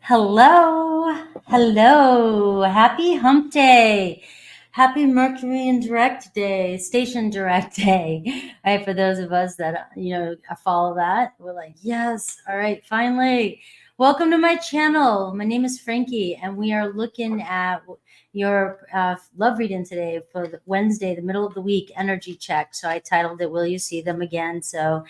Hello, hello, happy hump day. Happy Mercury in direct day, station direct day. All right, for those of us that, follow that, we're like, yes, all right, finally. Welcome to my channel. My name is Frankie, and we are looking at your love reading today for the Wednesday, the middle of the week energy check. So I titled it, Will You See Them Again? So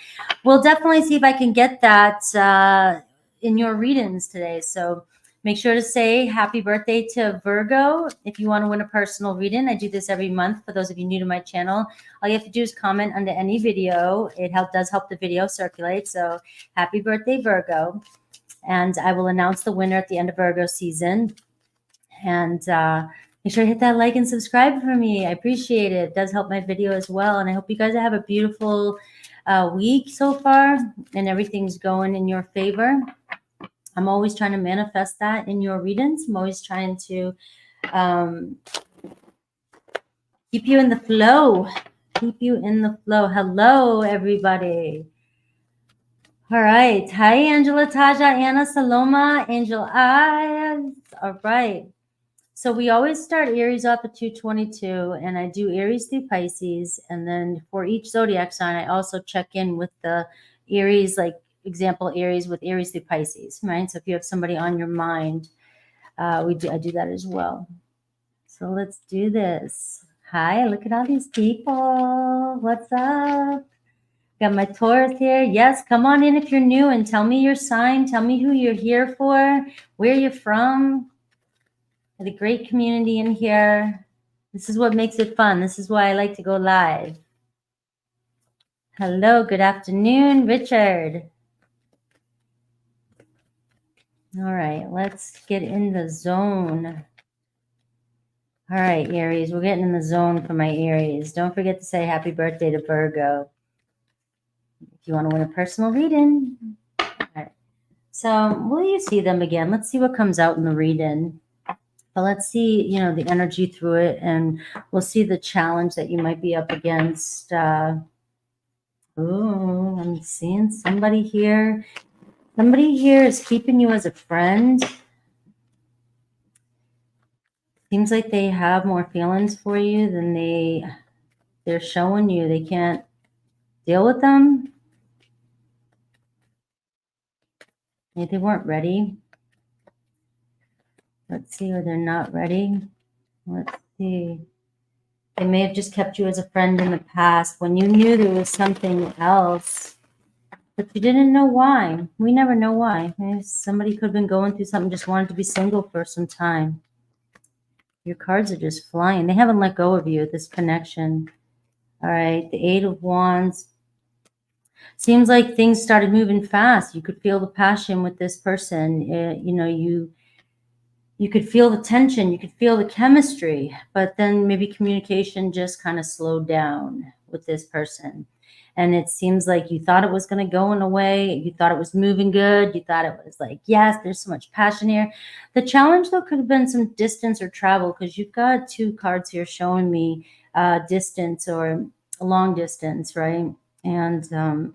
we'll definitely see if I can get that in your readings today. So make sure to say happy birthday to Virgo if you want to win a personal reading. I do this every month for those of you new to my channel. All you have to do is comment under any video. It does help the video circulate. So happy birthday, Virgo. And I will announce the winner at the end of Virgo season. And make sure to hit that like and subscribe for me. I appreciate it. It does help my video as well. And I hope you guys have a beautiful week so far and everything's going in your favor. I'm always trying to manifest that in your readings. I'm always trying to keep you in the flow. Keep you in the flow. Hello, everybody. All right. Hi, Angela, Taja, Anna, Saloma, Angel Eyes. All right. So we always start Aries off at 222, and I do Aries through Pisces. And then for each zodiac sign, I also check in with the Aries, like example Aries with Aries through Pisces, right? So if you have somebody on your mind, I do that as well. So let's do this. Hi, look at all these people. What's up? Got my Taurus here. Yes, come on in if you're new and tell me your sign. Tell me who you're here for, where you're from. Got a great community in here. This is what makes it fun. This is why I like to go live. Hello, good afternoon, Richard. All right, let's get in the zone. All right, Aries, we're getting in the zone for my Aries. Don't forget to say happy birthday to Virgo if you want to win a personal reading. All right. So will you see them again? Let's see what comes out in the reading. But let's see, the energy through it, and we'll see the challenge that you might be up against. I'm seeing somebody here. Somebody here is keeping you as a friend. Seems like they have more feelings for you than they're showing you. They can't deal with them. Maybe they weren't ready. Let's see, or they're not ready. Let's see. They may have just kept you as a friend in the past when you knew there was something else, but you didn't know why. We never know why. Maybe somebody could have been going through something, just wanted to be single for some time. Your cards are just flying. They haven't let go of you, this connection. All right, the Eight of Wands. Seems like things started moving fast. You could feel the passion with this person. You could feel the tension, you could feel the chemistry, but then maybe communication just kind of slowed down with this person. And it seems like you thought it was going to go in a way, you thought it was moving good, you thought it was like, yes, there's so much passion here. The challenge, though, could have been some distance or travel, because you've got two cards here showing me distance or long distance, right? And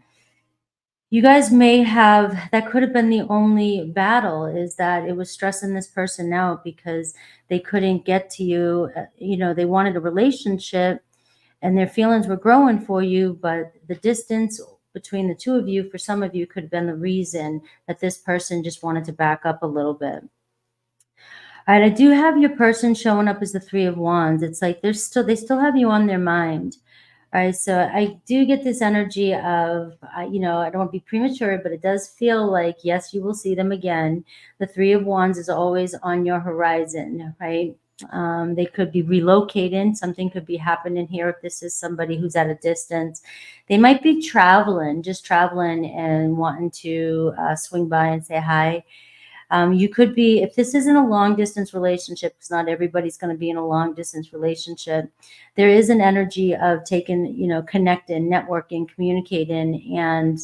you guys may have, that could have been the only battle, is that it was stressing this person out because they couldn't get to you. They wanted a relationship and their feelings were growing for you, but the distance between the two of you, for some of you, could have been the reason that this person just wanted to back up a little bit. All right, I do have your person showing up as the Three of Wands. It's like they still have you on their mind. All right, so I do get this energy of, I don't want to be premature, but it does feel like, yes, you will see them again. The Three of Wands is always on your horizon, right? They could be relocating. Something could be happening here if this is somebody who's at a distance. They might be just traveling and wanting to swing by and say hi. You could be, if this isn't a long distance relationship, because not everybody's going to be in a long distance relationship, there is an energy of taking, connecting, networking, communicating, and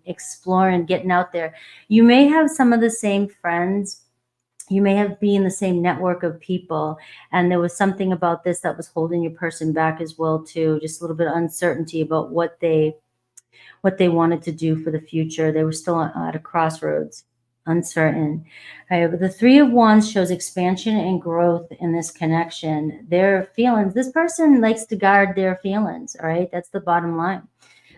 exploring, getting out there. You may have some of the same friends. You may have been in the same network of people, and there was something about this that was holding your person back as well, too. Just a little bit of uncertainty about what they wanted to do for the future. They were still at a crossroads. uncertain. All right, but the Three of Wands shows expansion and growth in this connection. Their feelings, this person likes to guard their feelings, all right? That's the bottom line.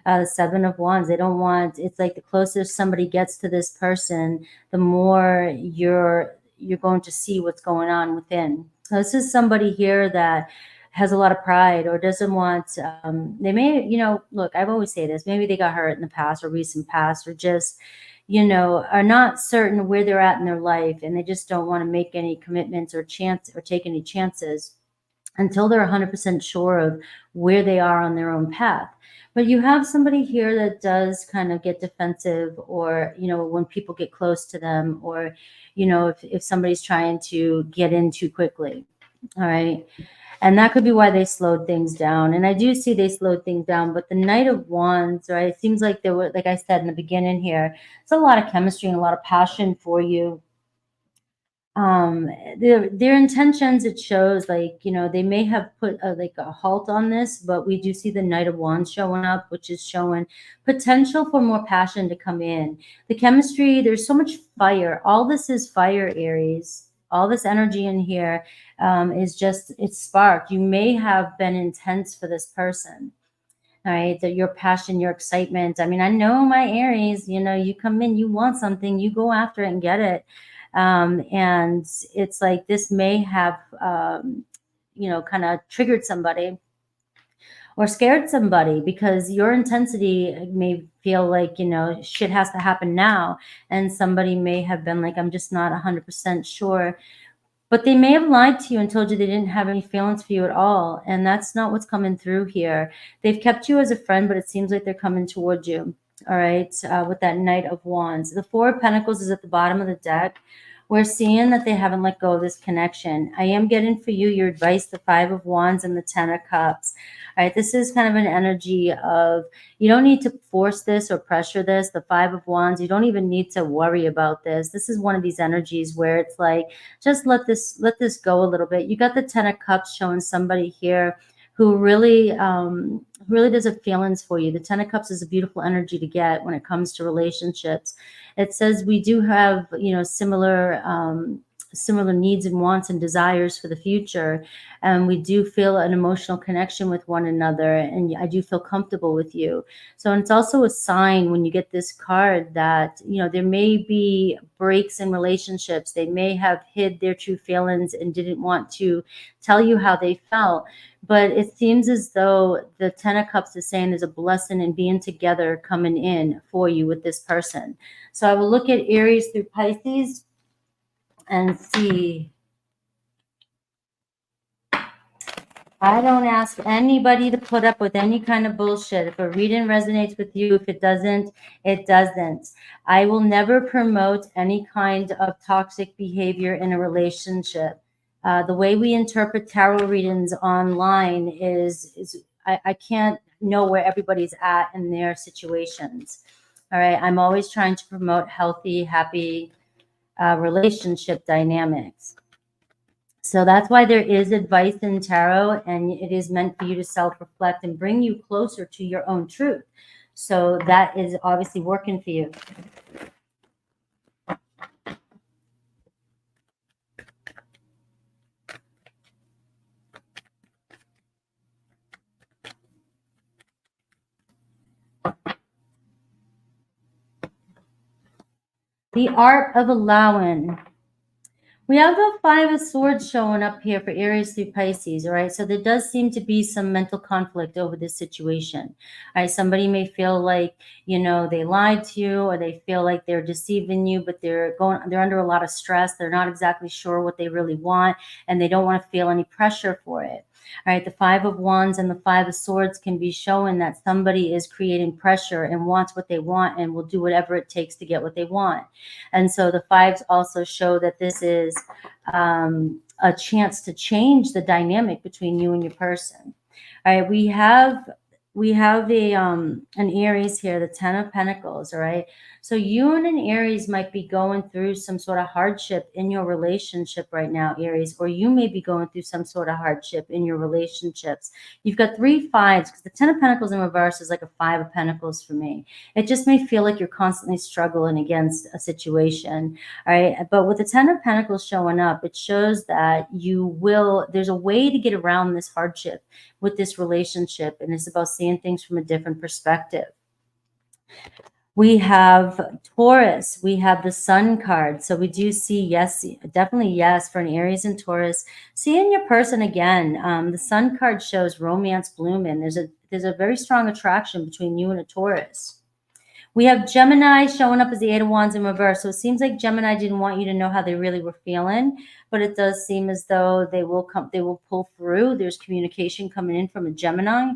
The Seven of Wands, they don't want, it's like the closer somebody gets to this person, the more you're going to see what's going on within. So this is somebody here that has a lot of pride or doesn't want, they may, look, I've always say this, maybe they got hurt in the past or recent past, or just, are not certain where they're at in their life, and they just don't want to make any commitments or take any chances until they're 100% sure of where they are on their own path. But you have somebody here that does kind of get defensive, or, when people get close to them, or, if somebody's trying to get in too quickly. All right. And that could be why they slowed things down. And I do see they slowed things down, but the Knight of Wands, right? It seems like there were, like I said in the beginning here, it's a lot of chemistry and a lot of passion for you. Their intentions, it shows, like, they may have put a halt on this, but we do see the Knight of Wands showing up, which is showing potential for more passion to come in. The chemistry, there's so much fire. All this is fire, Aries. All this energy in here is just, it's sparked. You may have been intense for this person. All right, that your passion, your excitement. I mean, I know my Aries, you come in, you want something, you go after it and get it. And it's like this may have, kind of triggered somebody or scared somebody, because your intensity may feel like, shit has to happen now. And somebody may have been like, I'm just not 100% sure. But they may have lied to you and told you they didn't have any feelings for you at all. And that's not what's coming through here. They've kept you as a friend, but it seems like they're coming towards you. All right, with that Knight of Wands. The Four of Pentacles is at the bottom of the deck. We're seeing that they haven't let go of this connection. I am getting for you your advice, the Five of Wands and the Ten of Cups. All right, this is kind of an energy of, you don't need to force this or pressure this. The Five of Wands, you don't even need to worry about this. This is one of these energies where it's like, just let this go a little bit. You got the Ten of Cups showing somebody here who really does have feelings for you. The Ten of Cups is a beautiful energy to get when it comes to relationships. It says we do have, similar needs and wants and desires for the future. And we do feel an emotional connection with one another. And I do feel comfortable with you. So it's also a sign when you get this card that, there may be breaks in relationships. They may have hid their true feelings and didn't want to tell you how they felt. But it seems as though the Ten of Cups is saying there's a blessing in being together coming in for you with this person. So I will look at Aries through Pisces and see. I don't ask anybody to put up with any kind of bullshit. If a reading resonates with you, if it doesn't, it doesn't. I will never promote any kind of toxic behavior in a relationship. The way we interpret tarot readings online is I can't know where everybody's at in their situations. All right. I'm always trying to promote healthy, happy relationship dynamics. So that's why there is advice in tarot, and it is meant for you to self-reflect and bring you closer to your own truth. So that is obviously working for you. The art of allowing. We have the Five of Swords showing up here for Aries through Pisces, all right? So there does seem to be some mental conflict over this situation, all right? Somebody may feel like, they lied to you, or they feel like they're deceiving you, but they're under a lot of stress. They're not exactly sure what they really want, and they don't want to feel any pressure for it. All right, the Five of Wands and the Five of Swords can be showing that somebody is creating pressure and wants what they want and will do whatever it takes to get what they want. And so the fives also show that this is a chance to change the dynamic between you and your person. All right, we have we have an Aries here, the 10 of Pentacles, all right? So you and an Aries might be going through some sort of hardship in your relationship right now, Aries, or you may be going through some sort of hardship in your relationships. You've got 3 fives, because the 10 of Pentacles in reverse is like a 5 of Pentacles for me. It just may feel like you're constantly struggling against a situation, all right? But with the 10 of Pentacles showing up, it shows that there's a way to get around this hardship with this relationship, and it's about seeing things from a different perspective. We have Taurus, we have the Sun card, so we do see yes, definitely yes for an Aries and Taurus. Seeing your person again, the Sun card shows romance blooming. There's a very strong attraction between you and a Taurus. We have Gemini showing up as the 8 of Wands in reverse. So it seems like Gemini didn't want you to know how they really were feeling, but it does seem as though they will pull through. There's communication coming in from a Gemini.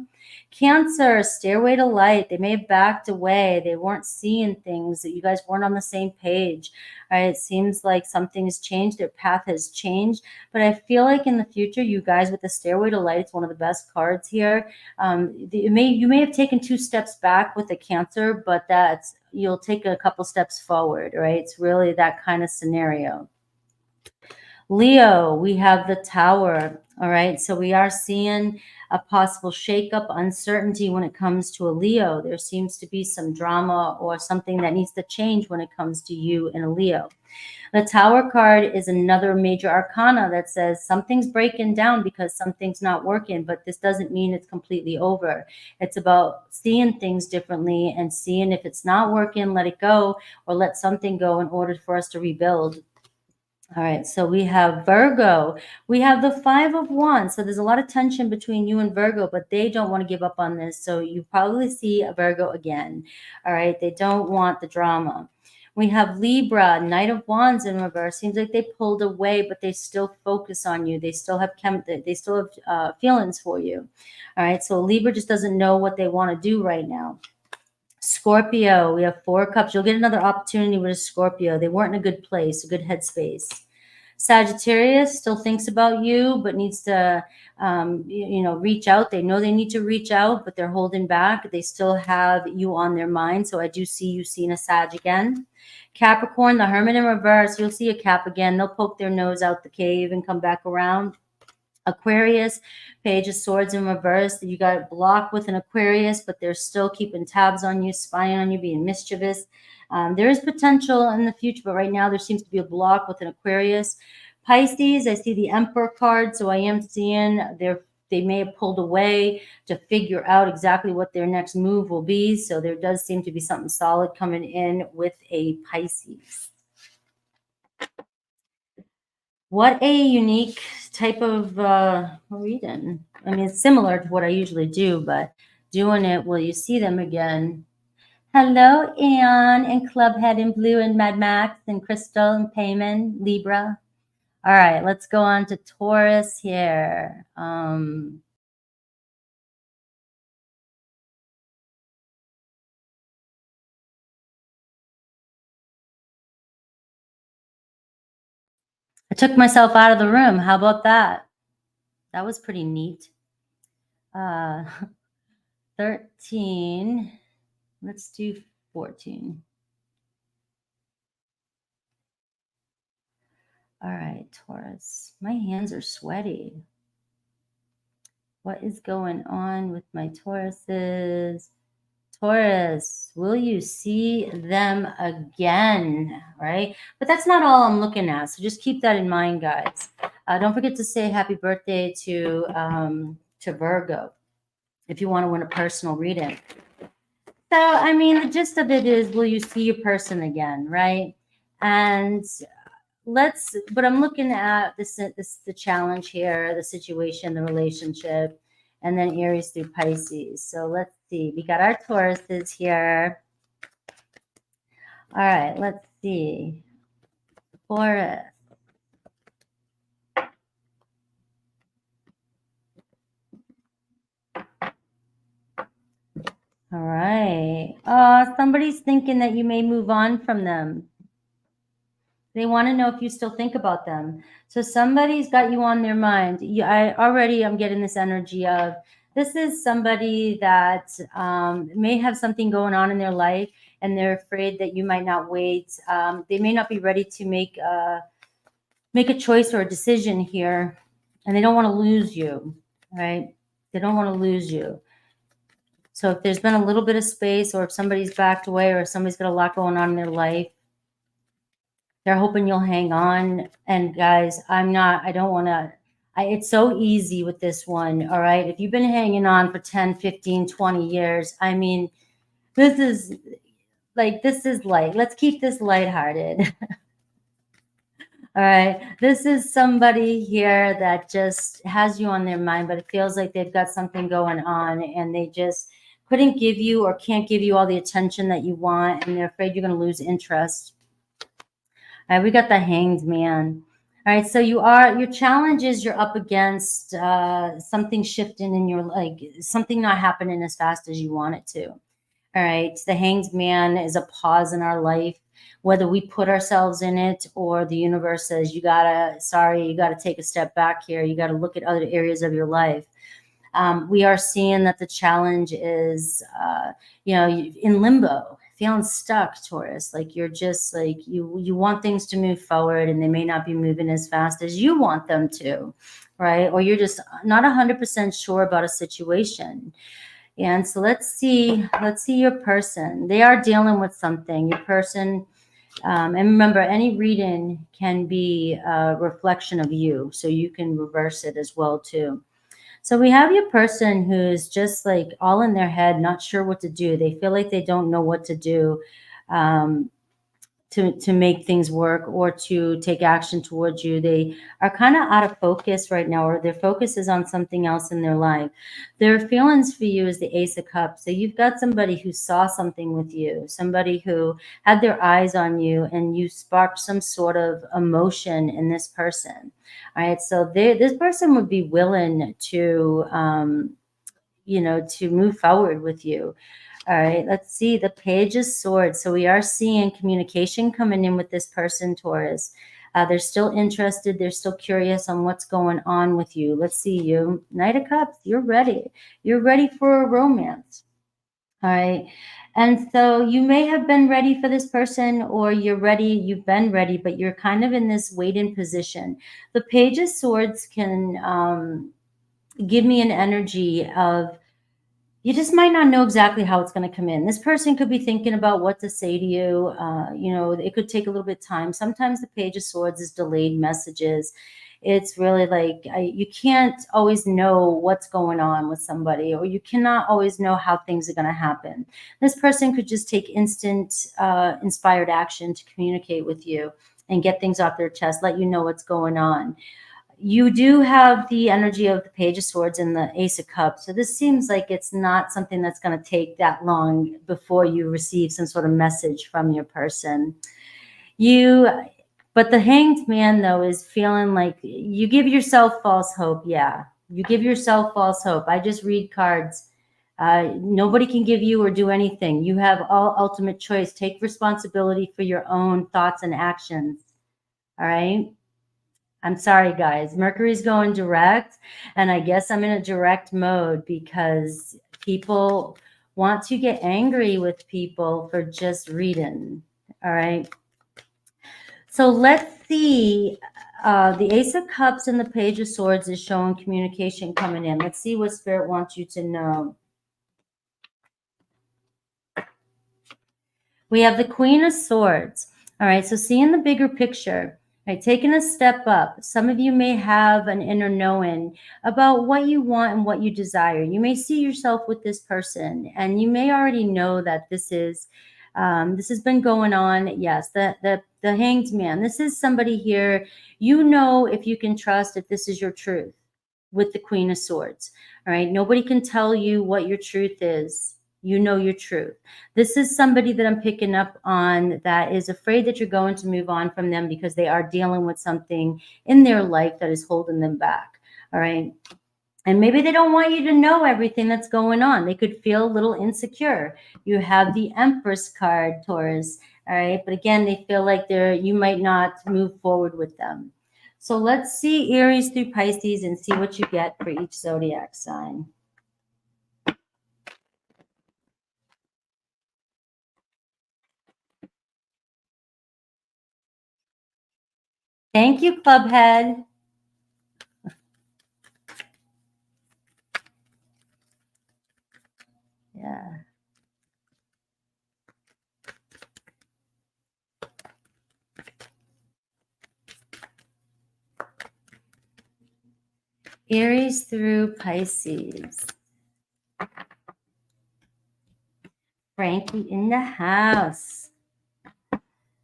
Cancer, stairway to light. They may have backed away. They weren't seeing things, that you guys weren't on the same page. All right, it seems like something has changed. Their path has changed. But I feel like in the future, you guys with the stairway to light, it's one of the best cards here. You may have taken 2 steps back with the Cancer, but you'll take a couple steps forward, right? It's really that kind of scenario. Leo, we have the Tower. All right, so we are seeing a possible shakeup, uncertainty when it comes to a Leo. There seems to be some drama or something that needs to change when it comes to you and a Leo. The Tower card is another major arcana that says something's breaking down because something's not working, but this doesn't mean it's completely over. It's about seeing things differently and seeing if it's not working, let it go, or let something go in order for us to rebuild. All right, so we have Virgo. We have the 5 of Wands. So there's a lot of tension between you and Virgo, but they don't want to give up on this. So you probably see a Virgo again. All right, they don't want the drama. We have Libra, Knight of Wands in reverse. Seems like they pulled away, but they still focus on you. They still have feelings for you. All right, so Libra just doesn't know what they want to do right now. Scorpio, we have 4 cups. You'll get another opportunity with a Scorpio. They weren't in a good place, a good headspace. Sagittarius still thinks about you, but needs to, reach out. They know they need to reach out, but they're holding back. They still have you on their mind. So I do see you seeing a Sag again. Capricorn, the Hermit in reverse. You'll see a Cap again. They'll poke their nose out the cave and come back around. Aquarius, Page of Swords in reverse. You got it blocked with an Aquarius, but they're still keeping tabs on you, spying on you, being mischievous. There is potential in the future, but right now there seems to be a block with an Aquarius. Pisces, I see the Emperor card, so I am seeing they may have pulled away to figure out exactly what their next move will be. So there does seem to be something solid coming in with a Pisces. What a unique type of reading. I mean, it's similar to what I usually do, but doing it, will you see them again? Hello, Anne and Clubhead in Blue and Mad Max and Crystal and Payman, Libra. All right, let's go on to Taurus here. I took myself out of the room. How about that? That was pretty neat. 13. Let's do 14. All right, Taurus. My hands are sweaty. What is going on with my Tauruses? Taurus, will you see them again? Right? But that's not all I'm looking at. So just keep that in mind, guys. Don't forget to say happy birthday to Virgo if you want to win a personal reading. So, I mean, the gist of it is, will you see your person again, right? And but I'm looking at the challenge here, the situation, the relationship, and then Aries through Pisces. So let's see. We got our Tauruses here. All right, let's see. Taurus. All right. Somebody's thinking that you may move on from them. They want to know if you still think about them. So somebody's got you on their mind. I'm getting this energy of This is somebody that may have something going on in their life, and they're afraid that you might not wait. They may not be ready to make a choice or a decision here, and they don't want to lose you, right? They don't want to lose you. So if there's been a little bit of space, or if somebody's backed away, or if somebody's got a lot going on in their life, they're hoping you'll hang on. And guys, I don't want to, it's so easy with this one. All right. If you've been hanging on for 10, 15, 20 years, I mean, this is light. Let's keep this lighthearted. All right. This is somebody here that just has you on their mind, but it feels like they've got something going on, and they just couldn't give you or can't give you all the attention that you want, and they're afraid you're going to lose interest. All right, we got the Hanged Man. All right, so your challenge is you're up against something shifting in your, like, something not happening as fast as you want it to. All right, the Hanged Man is a pause in our life, whether we put ourselves in it or the universe says, you gotta take a step back here. You gotta look at other areas of your life. We are seeing that the challenge is, in limbo, feeling stuck, Taurus. Like you're just like, you want things to move forward, and they may not be moving as fast as you want them to, right? Or you're just not 100% sure about a situation. And so let's see your person. They are dealing with something. Your person, and remember, any reading can be a reflection of you, so you can reverse it as well too. So we have your person who's just like all in their head, not sure what to do. They feel like they don't know what to do to make things work or to take action towards you. They are kind of out of focus right now, or their focus is on something else in their life. Their feelings for you is the Ace of Cups. So you've got somebody who saw something with you, somebody who had their eyes on you, and you sparked some sort of emotion in this person. All right, so this person would be willing to, to move forward with you. All right, let's see the Page of Swords. So we are seeing communication coming in with this person, Taurus. They're still interested. They're still curious on what's going on with you. Let's see you. Knight of Cups, you're ready. You're ready for a romance. All right. And so you may have been ready for this person, or you've been ready, but you're kind of in this waiting position. The Page of Swords can give me an energy of, you just might not know exactly how it's going to come in. This person could be thinking about what to say to you. It could take a little bit of time. Sometimes the Page of Swords is delayed messages. It's really like you can't always know what's going on with somebody, or you cannot always know how things are going to happen. This person could just take instant inspired action to communicate with you and get things off their chest, let you know what's going on. You do have the energy of the Page of Swords and the Ace of Cups. So this seems like it's not something that's going to take that long before you receive some sort of message from your person. But the Hanged Man, though, is feeling like you give yourself false hope. Yeah, you give yourself false hope. I just read cards. Nobody can give you or do anything. You have all ultimate choice. Take responsibility for your own thoughts and actions. All right. I'm sorry, guys. Mercury's going direct, and I guess I'm in a direct mode because people want to get angry with people for just reading. All right. So let's see. The Ace of Cups and the Page of Swords is showing communication coming in. Let's see what Spirit wants you to know. We have the Queen of Swords. All right. So seeing the bigger picture. Right, taking a step up. Some of you may have an inner knowing about what you want and what you desire. You may see yourself with this person, and you may already know that this has been going on. Yes, the Hanged Man. This is somebody here. You know if you can trust, if this is your truth, with the Queen of Swords. All right, nobody can tell you what your truth is. You know your truth. This is somebody that I'm picking up on that is afraid that you're going to move on from them because they are dealing with something in their life that is holding them back. All right. And maybe they don't want you to know everything that's going on. They could feel a little insecure. You have the Empress card, Taurus. All right. But again, they feel like you might not move forward with them. So let's see Aries through Pisces and see what you get for each zodiac sign. Thank you, Clubhead. Yeah. Aries through Pisces. Frankie in the house.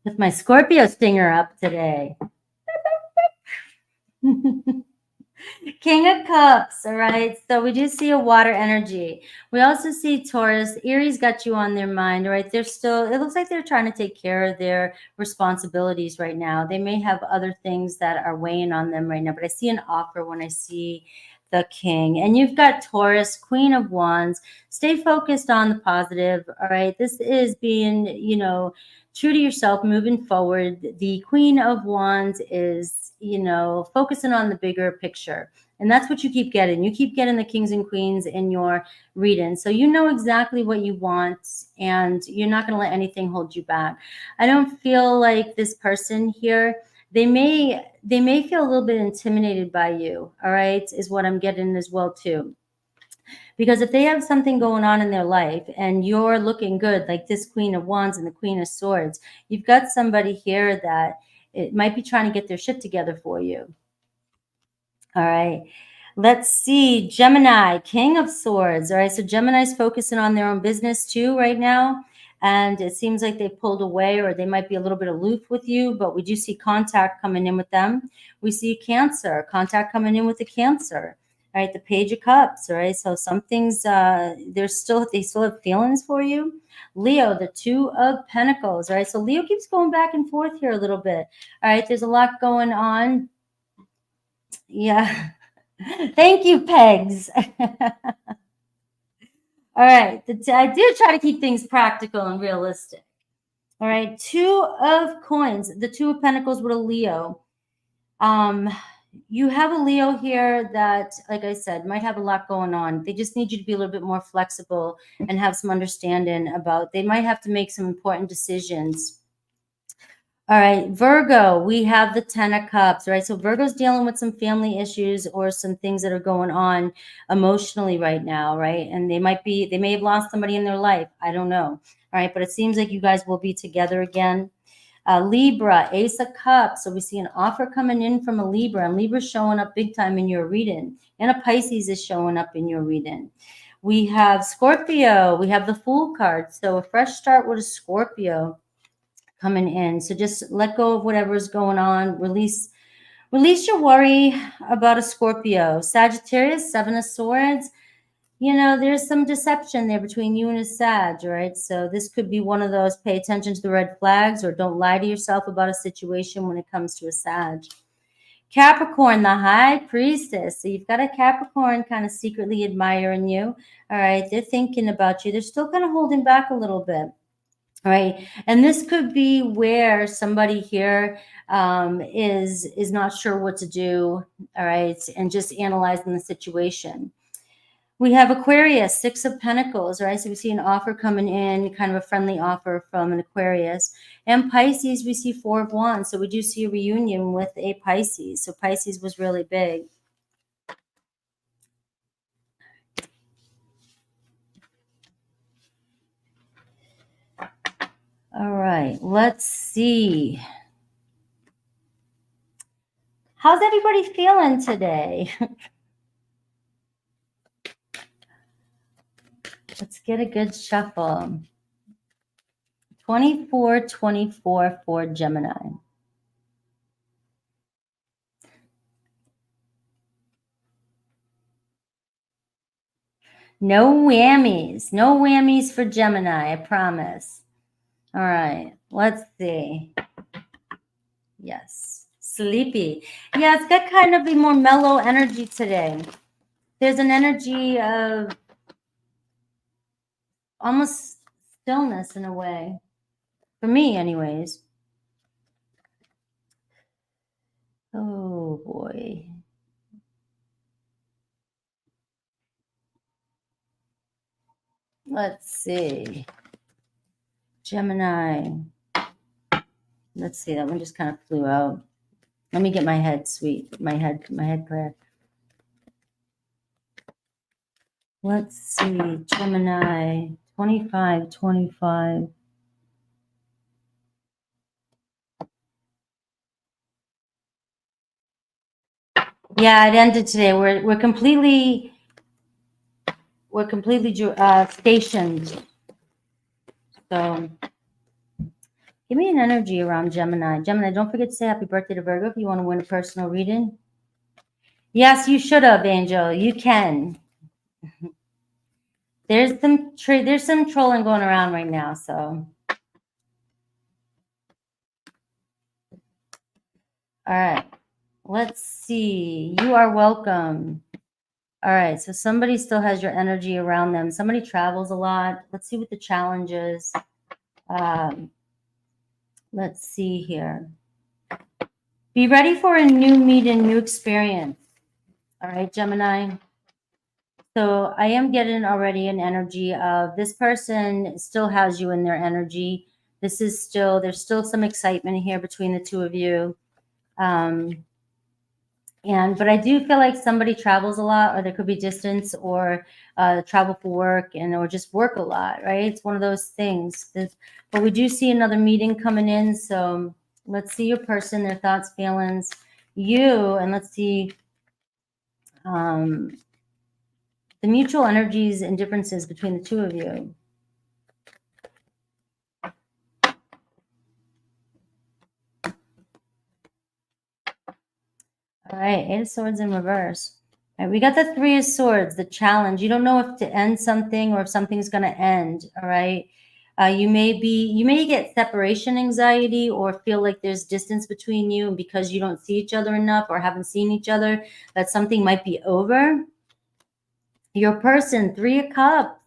With my Scorpio stinger up today. King of Cups, all right? So we do see a water energy. We also see Taurus. Aries got you on their mind, all right? They're still, it looks like they're trying to take care of their responsibilities right now. They may have other things that are weighing on them right now, but I see an offer when I see the King. And you've got Taurus, Queen of Wands. Stay focused on the positive, all right? This is being, you know, true to yourself, moving forward. The Queen of Wands is, you know, focusing on the bigger picture. And that's what you keep getting. You keep getting the kings and queens in your reading. So you know exactly what you want and you're not going to let anything hold you back. I don't feel like this person here, they may feel a little bit intimidated by you, all right, is what I'm getting as well too. Because if they have something going on in their life and you're looking good, like this Queen of Wands and the Queen of Swords, you've got somebody here that it might be trying to get their shit together for you. All right. Let's see. Gemini, King of Swords. All right. So Gemini's focusing on their own business too right now. And it seems like they pulled away or they might be a little bit aloof with you, but we do see contact coming in with them. We see Cancer, contact coming in with the Cancer. All right. The Page of Cups. All right. So some things, they still have feelings for you. Leo, the Two of Pentacles. All right. So Leo keeps going back and forth here a little bit. All right. There's a lot going on. Yeah. Thank you, Pegs. All right. I do try to keep things practical and realistic. All right. Two of Coins, the Two of Pentacles with a Leo. You have a Leo here that, like I said, might have a lot going on. They just need you to be a little bit more flexible and have some understanding about, they might have to make some important decisions. All right, Virgo, we have the 10 of Cups, right? So Virgo's dealing with some family issues or some things that are going on emotionally right now, right? And they may have lost somebody in their life. I don't know. All right, but it seems like you guys will be together again. Libra, Ace of Cups. So we see an offer coming in from a Libra, and Libra's showing up big time in your reading. And a Pisces is showing up in your reading. We have Scorpio. We have the Fool card. So a fresh start with a Scorpio coming in. So just let go of whatever's going on. Release your worry about a Scorpio. Sagittarius, Seven of Swords. You know, there's some deception there between you and a Sag, right? So this could be one of those pay attention to the red flags or don't lie to yourself about a situation when it comes to a Sag. Capricorn, the High Priestess. So you've got a Capricorn kind of secretly admiring you. All right. They're thinking about you. They're still kind of holding back a little bit. All right. And this could be where somebody here is not sure what to do. All right. And just analyzing the situation. We have Aquarius, Six of Pentacles, right? So we see an offer coming in, kind of a friendly offer from an Aquarius. And Pisces, we see Four of Wands. So we do see a reunion with a Pisces. So Pisces was really big. All right, let's see. How's everybody feeling today? Let's get a good shuffle. 24-24 for Gemini. No whammies. No whammies for Gemini, I promise. All right, let's see. Yes, sleepy. Yeah, it's got kind of a more mellow energy today. There's an energy of almost stillness in a way. For me, anyways. Oh, boy. Let's see. Gemini. Let's see, that one just kind of flew out. Let me get my head my head clear. Let's see, Gemini, 25. Yeah, it ended today. We're completely stationed. So give me an energy around Gemini. Gemini, don't forget to say happy birthday to Virgo if you want to win a personal reading. Yes, you should have, Angel. You can. There's some trolling going around right now. So, all right. Let's see. You are welcome. All right. So somebody still has your energy around them. Somebody travels a lot. Let's see what the challenge is. Let's see here. Be ready for a new meeting, new experience. All right, Gemini. So I am getting already an energy of this person still has you in their energy. This is still, there's still some excitement here between the two of you. But I do feel like somebody travels a lot, or there could be distance, or travel for work, or just work a lot, right? It's one of those things. But we do see another meeting coming in. So let's see your person, their thoughts, feelings, you, and let's see the mutual energies and differences between the two of you. All right, Eight of Swords in reverse. All right, we got the Three of Swords, the challenge. You don't know if to end something or if something's going to end. All right. You may get separation anxiety or feel like there's distance between you, and because you don't see each other enough or haven't seen each other, that something might be over. Your person, Three of Cups,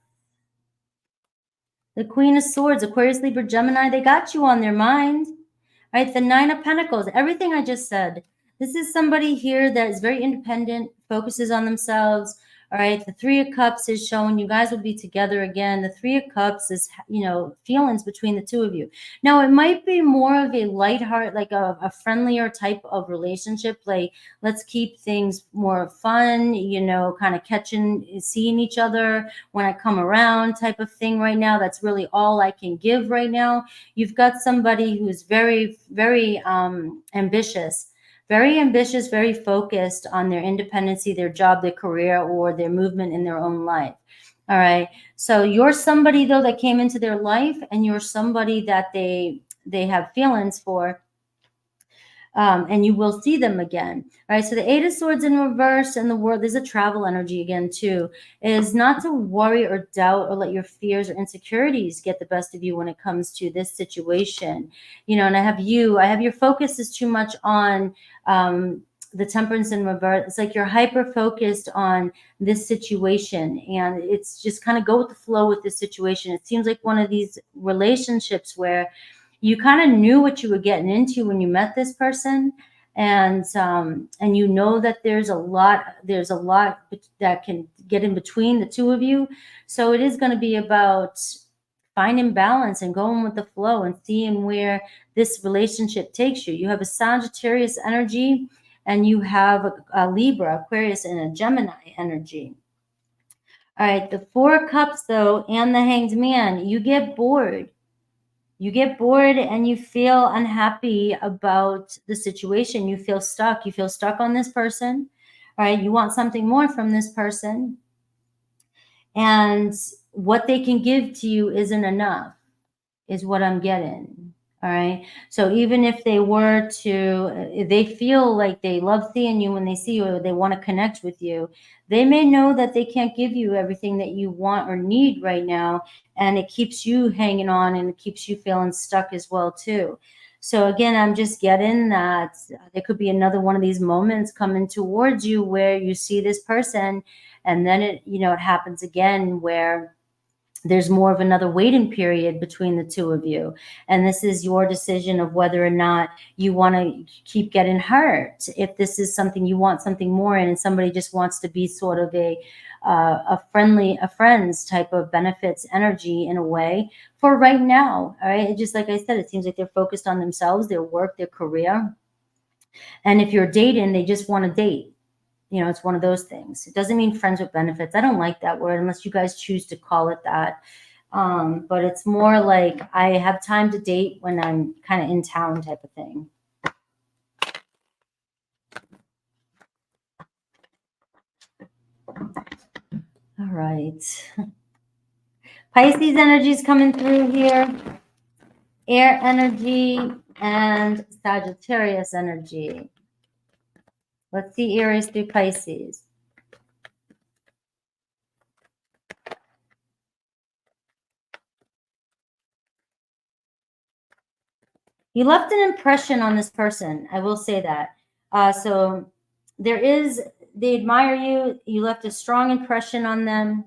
the Queen of Swords, Aquarius, Libra, Gemini, they got you on their mind. Right, the Nine of Pentacles, everything I just said. This is somebody here that is very independent, focuses on themselves. All right, the Three of Cups is showing you guys will be together again. The Three of Cups is, feelings between the two of you. Now, it might be more of a lighthearted, like a friendlier type of relationship. Like, let's keep things more fun, kind of seeing each other when I come around type of thing right now. That's really all I can give right now. You've got somebody who's very, very ambitious, very focused on their independency, their job, their career, or their movement in their own life. All right. So you're somebody, though, that came into their life, and you're somebody that they have feelings for. And you will see them again. All right. So the Eight of Swords in reverse in the world, there's a travel energy again, too, is not to worry or doubt or let your fears or insecurities get the best of you when it comes to this situation. And I have your focus is too much on the Temperance in reverse. It's like you're hyper focused on this situation, and it's just kind of go with the flow with this situation. It seems like one of these relationships where you kind of knew what you were getting into when you met this person, and that there's a lot that can get in between the two of you. So it is going to be about finding balance and going with the flow and seeing where this relationship takes you. You have a Sagittarius energy, and you have a Libra, Aquarius, and a Gemini energy. All right, the Four of Cups, though, and the Hanged Man, you get bored. You get bored and you feel unhappy about the situation. You feel stuck. You feel stuck on this person. All right. You want something more from this person. And what they can give to you isn't enough, is what I'm getting. All right. So even if they feel like they love seeing you when they see you, or they want to connect with you, they may know that they can't give you everything that you want or need right now. And it keeps you hanging on, and it keeps you feeling stuck as well, too. So again, I'm just getting that there could be another one of these moments coming towards you where you see this person, and then it happens again where there's more of another waiting period between the two of you. And this is your decision of whether or not you want to keep getting hurt. If this is something you want something more in, and somebody just wants to be sort of a friends type of benefits energy in a way for right now. All right. Just like I said, it seems like they're focused on themselves, their work, their career. And if you're dating, they just want to date. You know, it's one of those things. It doesn't mean friends with benefits. I don't like that word unless you guys choose to call it that. But it's more like I have time to date when I'm kind of in town type of thing. All right. Pisces energy is coming through here. Air energy and Sagittarius energy. Let's see Aries through Pisces. You left an impression on this person. I will say that. So they admire you. You left a strong impression on them.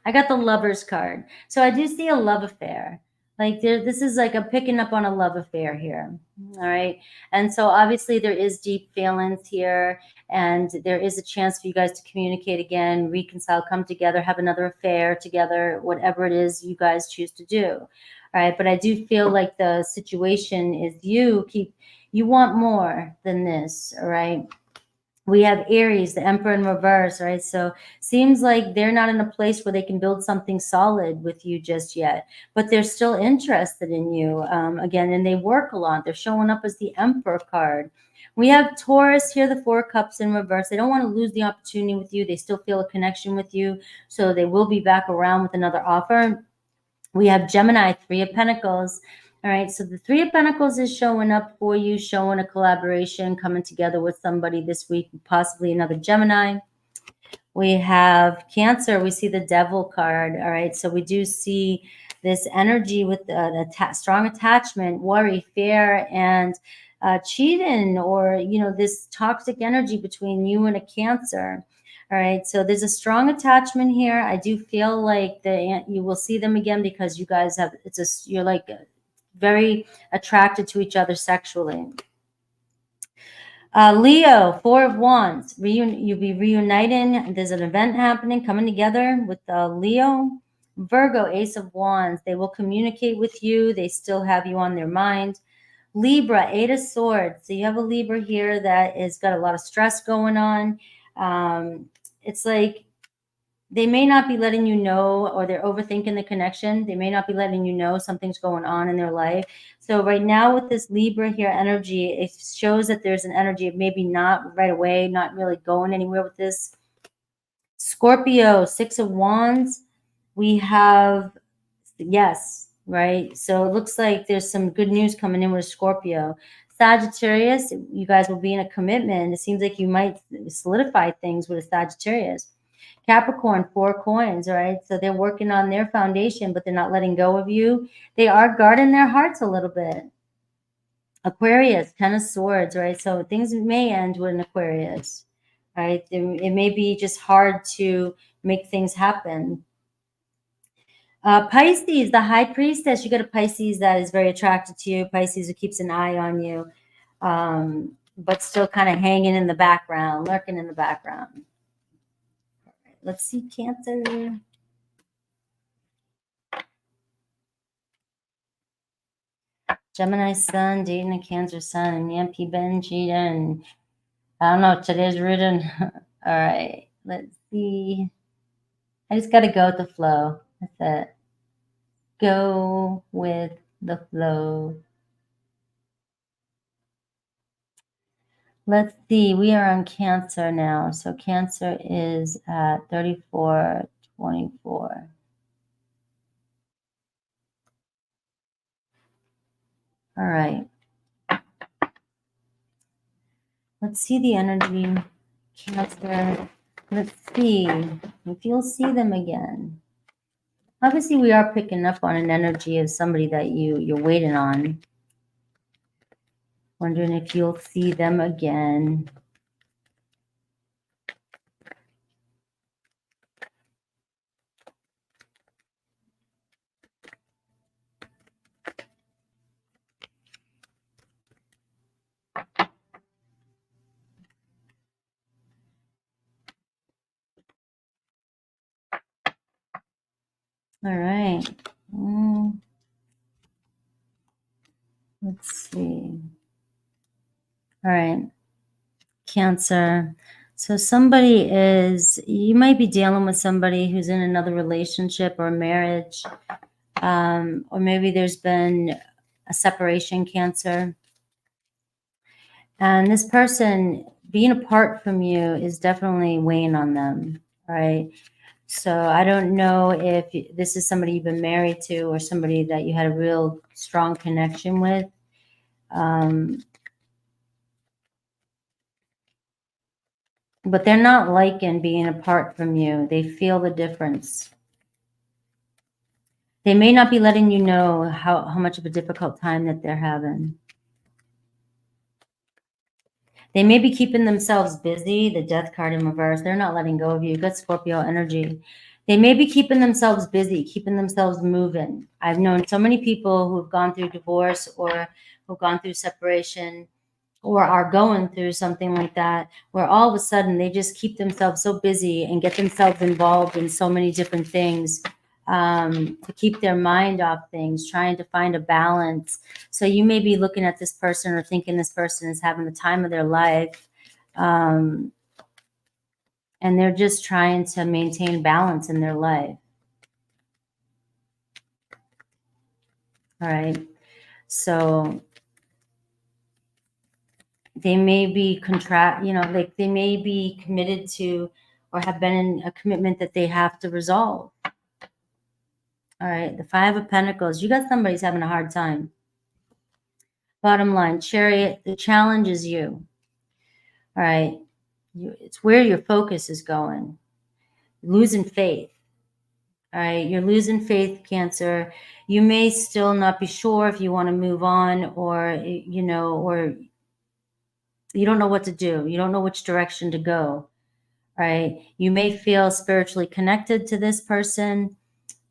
I got the Lovers card. So I do see a love affair. Like this is like I'm picking up on a love affair here. All right. And so obviously there is deep feelings here, and there is a chance for you guys to communicate again, reconcile, come together, have another affair together, whatever it is you guys choose to do. All right. But I do feel like the situation is you want more than this. All right. We have Aries, the Emperor in reverse, right? So seems like they're not in a place where they can build something solid with you just yet, but they're still interested in you again, and they work a lot. They're showing up as the Emperor card. We have Taurus here, the Four Cups in reverse. They don't want to lose the opportunity with you. They still feel a connection with you, so they will be back around with another offer. We have Gemini, Three of Pentacles. All right, so the Three of Pentacles is showing up for you, showing a collaboration, coming together with somebody this week, possibly another Gemini. We have Cancer. We see the Devil card. All right, so we do see this energy with strong attachment, worry, fear, and cheating, or, you know, this toxic energy between you and a Cancer. All right, so there's a strong attachment here. I do feel like you will see them again because you guys have, you're like very attracted to each other sexually. Leo, Four of Wands. You'll be reuniting. There's an event happening, coming together with Leo. Virgo, Ace of Wands. They will communicate with you. They still have you on their mind. Libra, Eight of Swords. So you have a Libra here that has got a lot of stress going on. It's like they may not be letting you know, or they're overthinking the connection. They may not be letting you know something's going on in their life. So right now with this Libra here energy, it shows that there's an energy of maybe not right away, not really going anywhere with this. Scorpio, Six of Wands. We have, yes, right? So it looks like there's some good news coming in with Scorpio. Sagittarius, you guys will be in a commitment. It seems like you might solidify things with a Sagittarius. Capricorn, Four Coins, right? So they're working on their foundation, but they're not letting go of you. They are guarding their hearts a little bit. Aquarius, Ten of Swords, right? So things may end with an Aquarius, right? It may be just hard to make things happen. Pisces, the High Priestess. You got a Pisces that is very attracted to you. Pisces who keeps an eye on you, but still kind of hanging in the background, lurking in the background. Let's see, Cancer. Gemini Sun, dating a Cancer Sun, and Yampy Ben cheating. And I don't know, today's written. All right, let's see. I just got to go with the flow. That's it. Go with the flow. Let's see. We are on Cancer now. So Cancer is at 3424. All right. Let's see the energy. Cancer. Let's see if you'll see them again. Obviously, we are picking up on an energy of somebody that you're waiting on. Wondering if you'll see them again. All right. Let's see. All right. Cancer. So you might be dealing with somebody who's in another relationship or marriage, or maybe there's been a separation, Cancer. And this person being apart from you is definitely weighing on them, right? So I don't know if this is somebody you've been married to or somebody that you had a real strong connection with. But they're not liking being apart from you. They feel the difference. They may not be letting you know how much of a difficult time that they're having. They may be keeping themselves busy. The Death card in reverse. They're not letting go of you. You've got Scorpio energy. They may be keeping themselves busy, keeping themselves moving. I've known so many people who've gone through divorce or who've gone through separation or are going through something like that, where all of a sudden they just keep themselves so busy and get themselves involved in so many different things, to keep their mind off things, trying to find a balance. So you may be looking at this person or thinking this person is having the time of their life, and they're just trying to maintain balance in their life. All right. So they may be like they may be committed to or have been in a commitment that they have to resolve. All right, the Five of Pentacles. You got somebody's having a hard time. Bottom line, Chariot, the challenge is you. All right, it's where your focus is going. Losing faith. All right, you're losing faith, Cancer. You may still not be sure if you want to move on, or or you don't know what to do. You don't know which direction to go. Right? You may feel spiritually connected to this person,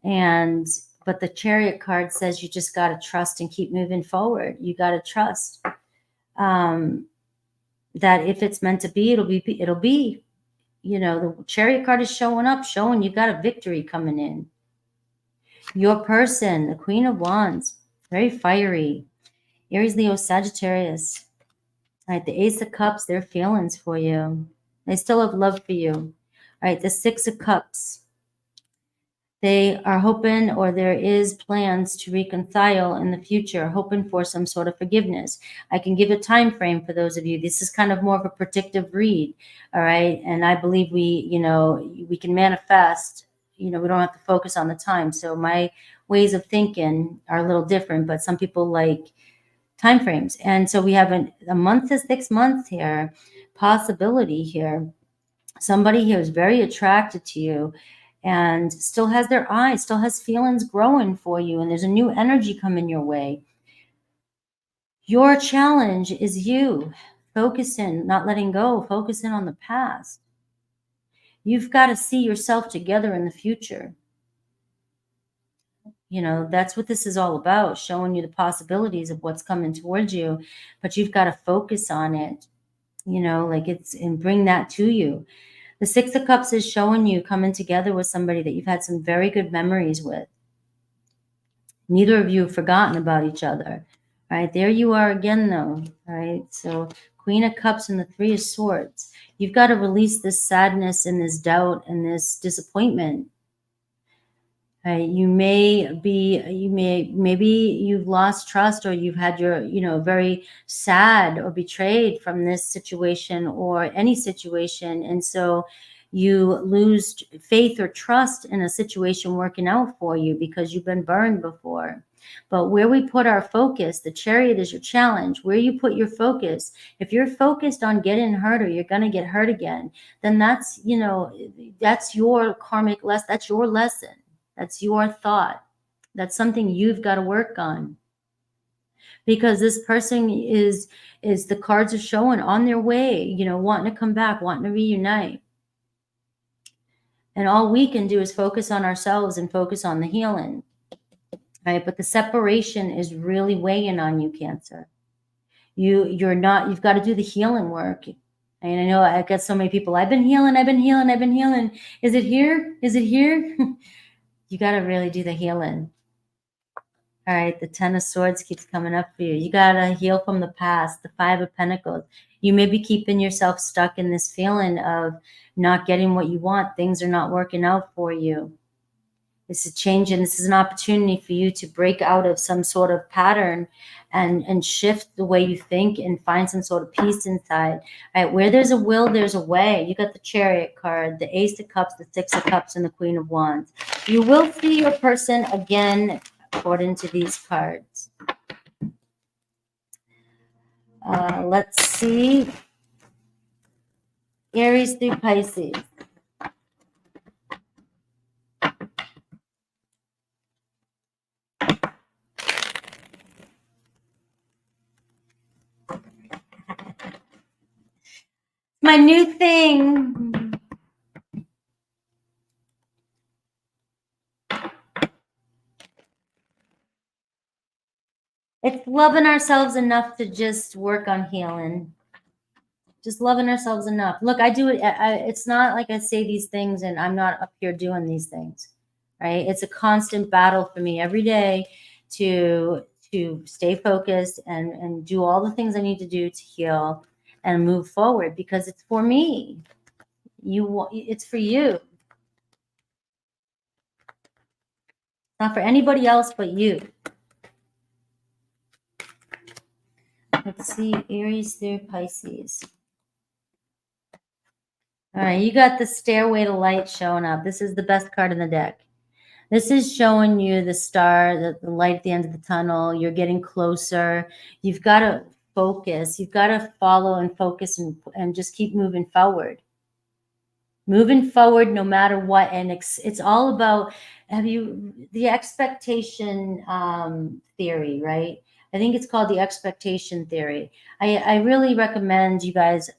but the Chariot card says you just got to trust and keep moving forward. You got to trust that if it's meant to be, it'll be. The Chariot card is showing up, showing you got a victory coming in. Your person, the Queen of Wands, very fiery. Aries, Leo, Sagittarius. All right, the Ace of Cups, their feelings for you. They still have love for you. All right, the Six of Cups. They are hoping, or there is plans to reconcile in the future, hoping for some sort of forgiveness. I can give a time frame for those of you. This is kind of more of a predictive read, all right? And I believe we can manifest. We don't have to focus on the time. So my ways of thinking are a little different, but some people like time frames. And so we have a month to 6 months here, possibility here. Somebody here is very attracted to you and still has their eyes, still has feelings growing for you, and there's a new energy coming your way. Your challenge is you focusing, not letting go, focusing on the past. You've got to see yourself together in the future. That's what this is all about, showing you the possibilities of what's coming towards you, but you've got to focus on it, and bring that to you. The Six of Cups is showing you coming together with somebody that you've had some very good memories with. Neither of you have forgotten about each other. All right, there you are again, though. All right, so Queen of Cups and the Three of Swords. You've got to release this sadness and this doubt and this disappointment. Maybe you've lost trust, or you've had your, very sad or betrayed from this situation or any situation. And so you lose faith or trust in a situation working out for you because you've been burned before. But where we put our focus, the Chariot is your challenge. Where you put your focus, if you're focused on getting hurt or you're going to get hurt again, then that's your karmic lesson. That's your lesson. That's your thought. That's something you've got to work on. Because this person is the cards are showing on their way, wanting to come back, wanting to reunite. And all we can do is focus on ourselves and focus on the healing. Right? But the separation is really weighing on you, Cancer. You've got to do the healing work. And I know I get so many people, I've been healing. Is it here? You got to really do the healing. All right, the Ten of Swords keeps coming up for you. You got to heal from the past, the Five of Pentacles. You may be keeping yourself stuck in this feeling of not getting what you want. Things are not working out for you. This is changing. This is an opportunity for you to break out of some sort of pattern and shift the way you think and find some sort of peace inside. All right, where there's a will, there's a way. You got the Chariot card, the Ace of Cups, the Six of Cups, and the Queen of Wands. You will see your person again according to these cards. Let's see. Aries through Pisces. My new thing. It's loving ourselves enough to just work on healing. Just loving ourselves enough. Look, I do it. It's not like I say these things and I'm not up here doing these things, right? It's a constant battle for me every day to stay focused and do all the things I need to do to heal and move forward, because it's for me. It's for you. Not for anybody else but you. Let's see, Aries through Pisces. All right, you got the Stairway to Light showing up. This is the best card in the deck. This is showing you the star, the light at the end of the tunnel. You're getting closer. You've got to focus. You've got to follow and focus and just keep moving forward. Moving forward no matter what. And it's all about, the expectation theory, right? I think it's called the expectation theory. I really recommend you guys,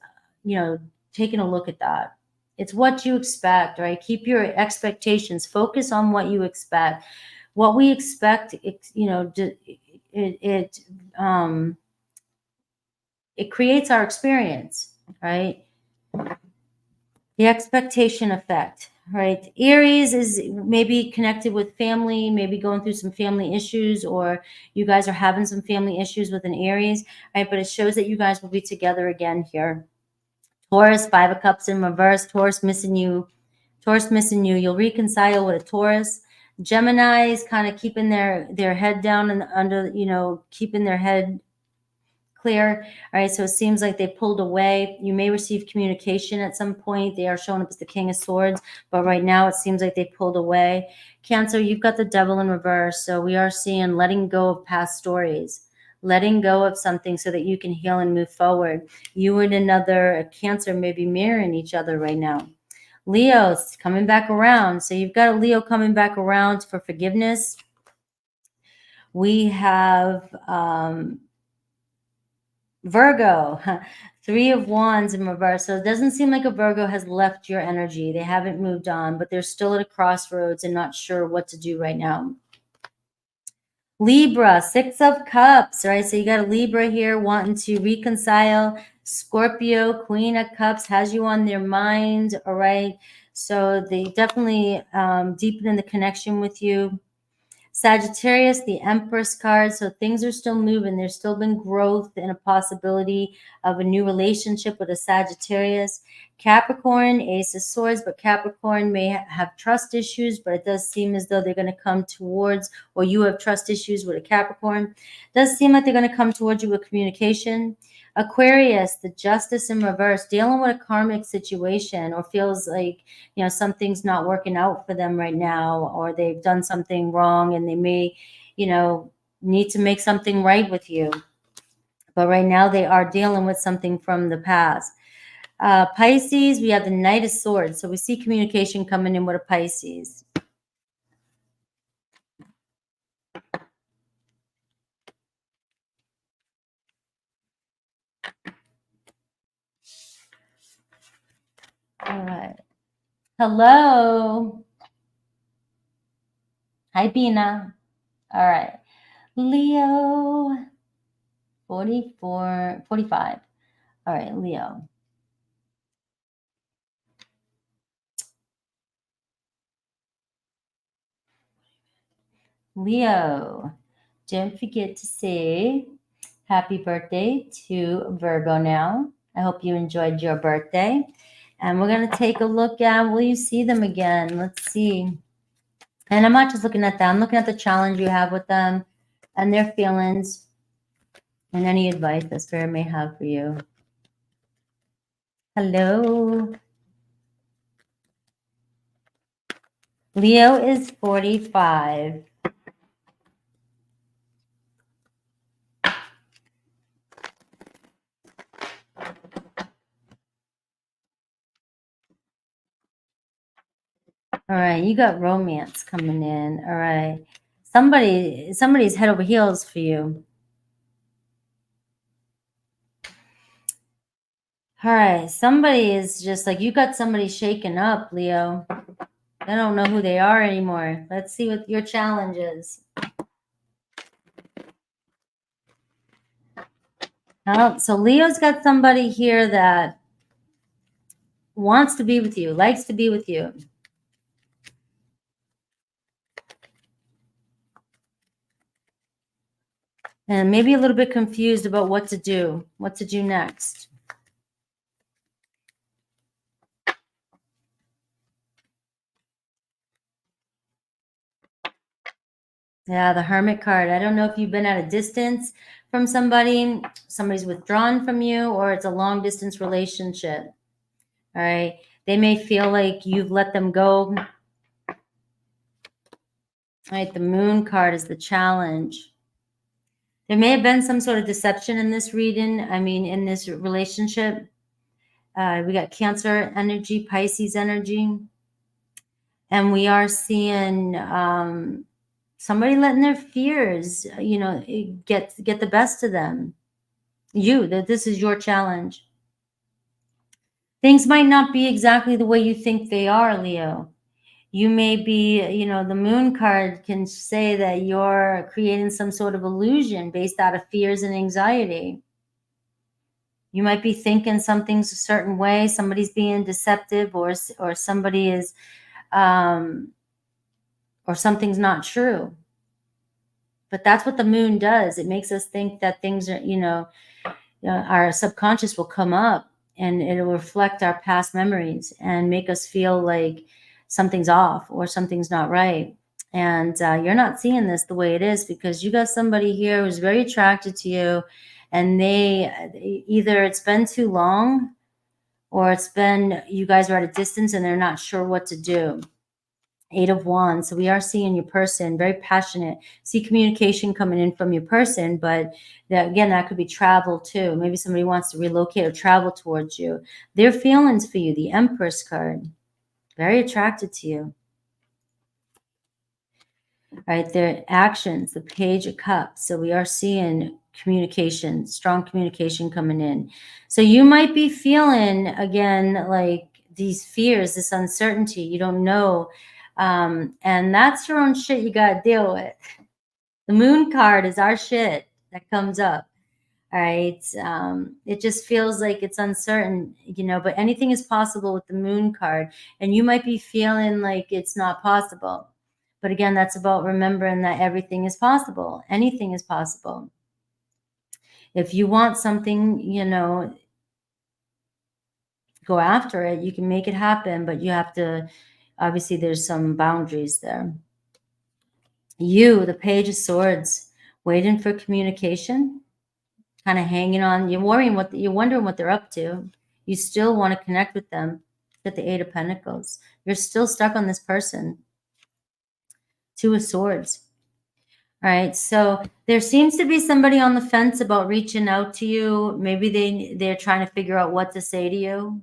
taking a look at that. It's what you expect, right? Keep your expectations. Focus on what you expect. What we expect, it creates our experience, right? The expectation effect, right? Aries is maybe connected with family, maybe going through some family issues, or you guys are having some family issues with an Aries, right? But it shows that you guys will be together again here. Taurus, Five of Cups in reverse. Taurus missing you. You'll reconcile with a Taurus. Gemini is kind of keeping their head down and under, keeping their head clear. All right, so it seems like they pulled away. You may receive communication at some point. They are showing up as the King of Swords, but right now it seems like they pulled away. Cancer, you've got the Devil in reverse. So we are seeing letting go of past stories, letting go of something so that you can heal and move forward. You and a Cancer may be mirroring each other right now. Leo's coming back around. So you've got a Leo coming back around for forgiveness. We have Virgo, Three of Wands in reverse. So it doesn't seem like a Virgo has left your energy. They haven't moved on, but they're still at a crossroads and not sure what to do right now. Libra, Six of Cups, right? So you got a Libra here wanting to reconcile. Scorpio, Queen of Cups, has you on their mind, all right? So they definitely deepen the connection with you. Sagittarius, the Empress card. So things are still moving. There's still been growth and a possibility of a new relationship with a Sagittarius. Capricorn, Ace of Swords, but Capricorn may have trust issues, but it does seem as though they're going to come towards, or you have trust issues with a Capricorn. It does seem like they're going to come towards you with communication. Aquarius, the Justice in reverse, dealing with a karmic situation, or feels like, something's not working out for them right now, or they've done something wrong and they may, need to make something right with you. But right now they are dealing with something from the past. Pisces, we have the Knight of Swords. So we see communication coming in with a Pisces. All right. Hello. Hi, Bina. All right. Leo, 44, 45. All right, Leo. Leo, don't forget to say happy birthday to Virgo now. I hope you enjoyed your birthday. And we're going to take a look at, will you see them again? Let's see. And I'm not just looking at them. I'm looking at the challenge you have with them and their feelings and any advice that Spirit may have for you. Hello. Leo is 45. All right, you got romance coming in. All right. Somebody's head over heels for you. All right, somebody is just like, you got somebody shaken up, Leo. I don't know who they are anymore. Let's see what your challenge is. So Leo's got somebody here that wants to be with you, likes to be with you. And maybe a little bit confused about what to do next. Yeah, the Hermit card. I don't know if you've been at a distance from somebody, somebody's withdrawn from you, or it's a long distance relationship. All right. They may feel like you've let them go. All right. The Moon card is the challenge. There may have been some sort of deception in this reading. I mean, in this relationship. We got Cancer energy, Pisces energy. And we are seeing somebody letting their fears, get the best of them. This is your challenge. Things might not be exactly the way you think they are, Leo. You may be, the Moon card can say that you're creating some sort of illusion based out of fears and anxiety. You might be thinking something's a certain way, somebody's being deceptive, or somebody is, or something's not true. But that's what the moon does. It makes us think that things are, our subconscious will come up and it'll reflect our past memories and make us feel like something's off or something's not right. And you're not seeing this the way it is, because you got somebody here who's very attracted to you, and they either it's been too long, or it's been you guys are at a distance and they're not sure what to do. 8 of Wands. So we are seeing your person very passionate. See communication coming in from your person, but that could be travel too. Maybe somebody wants to relocate or travel towards you. Their feelings for you, the Empress card, very attracted to you. Right, their actions, the Page of Cups. So we are seeing communication, strong communication coming in. So you might be feeling, again, like these fears, this uncertainty. You don't know. And that's your own shit you got to deal with. The Moon card is our shit that comes up. All right. It just feels like it's uncertain, but anything is possible with the Moon card. And you might be feeling like it's not possible. But again, that's about remembering that everything is possible. Anything is possible. If you want something, go after it. You can make it happen, but you have to, obviously, there's some boundaries there. You, the Page of Swords, waiting for communication, kind of hanging on. You're wondering what they're up to. You still want to connect with them. Get the 8 of Pentacles. You're still stuck on this person. 2 of Swords. All right. So there seems to be somebody on the fence about reaching out to you. Maybe they're trying to figure out what to say to you.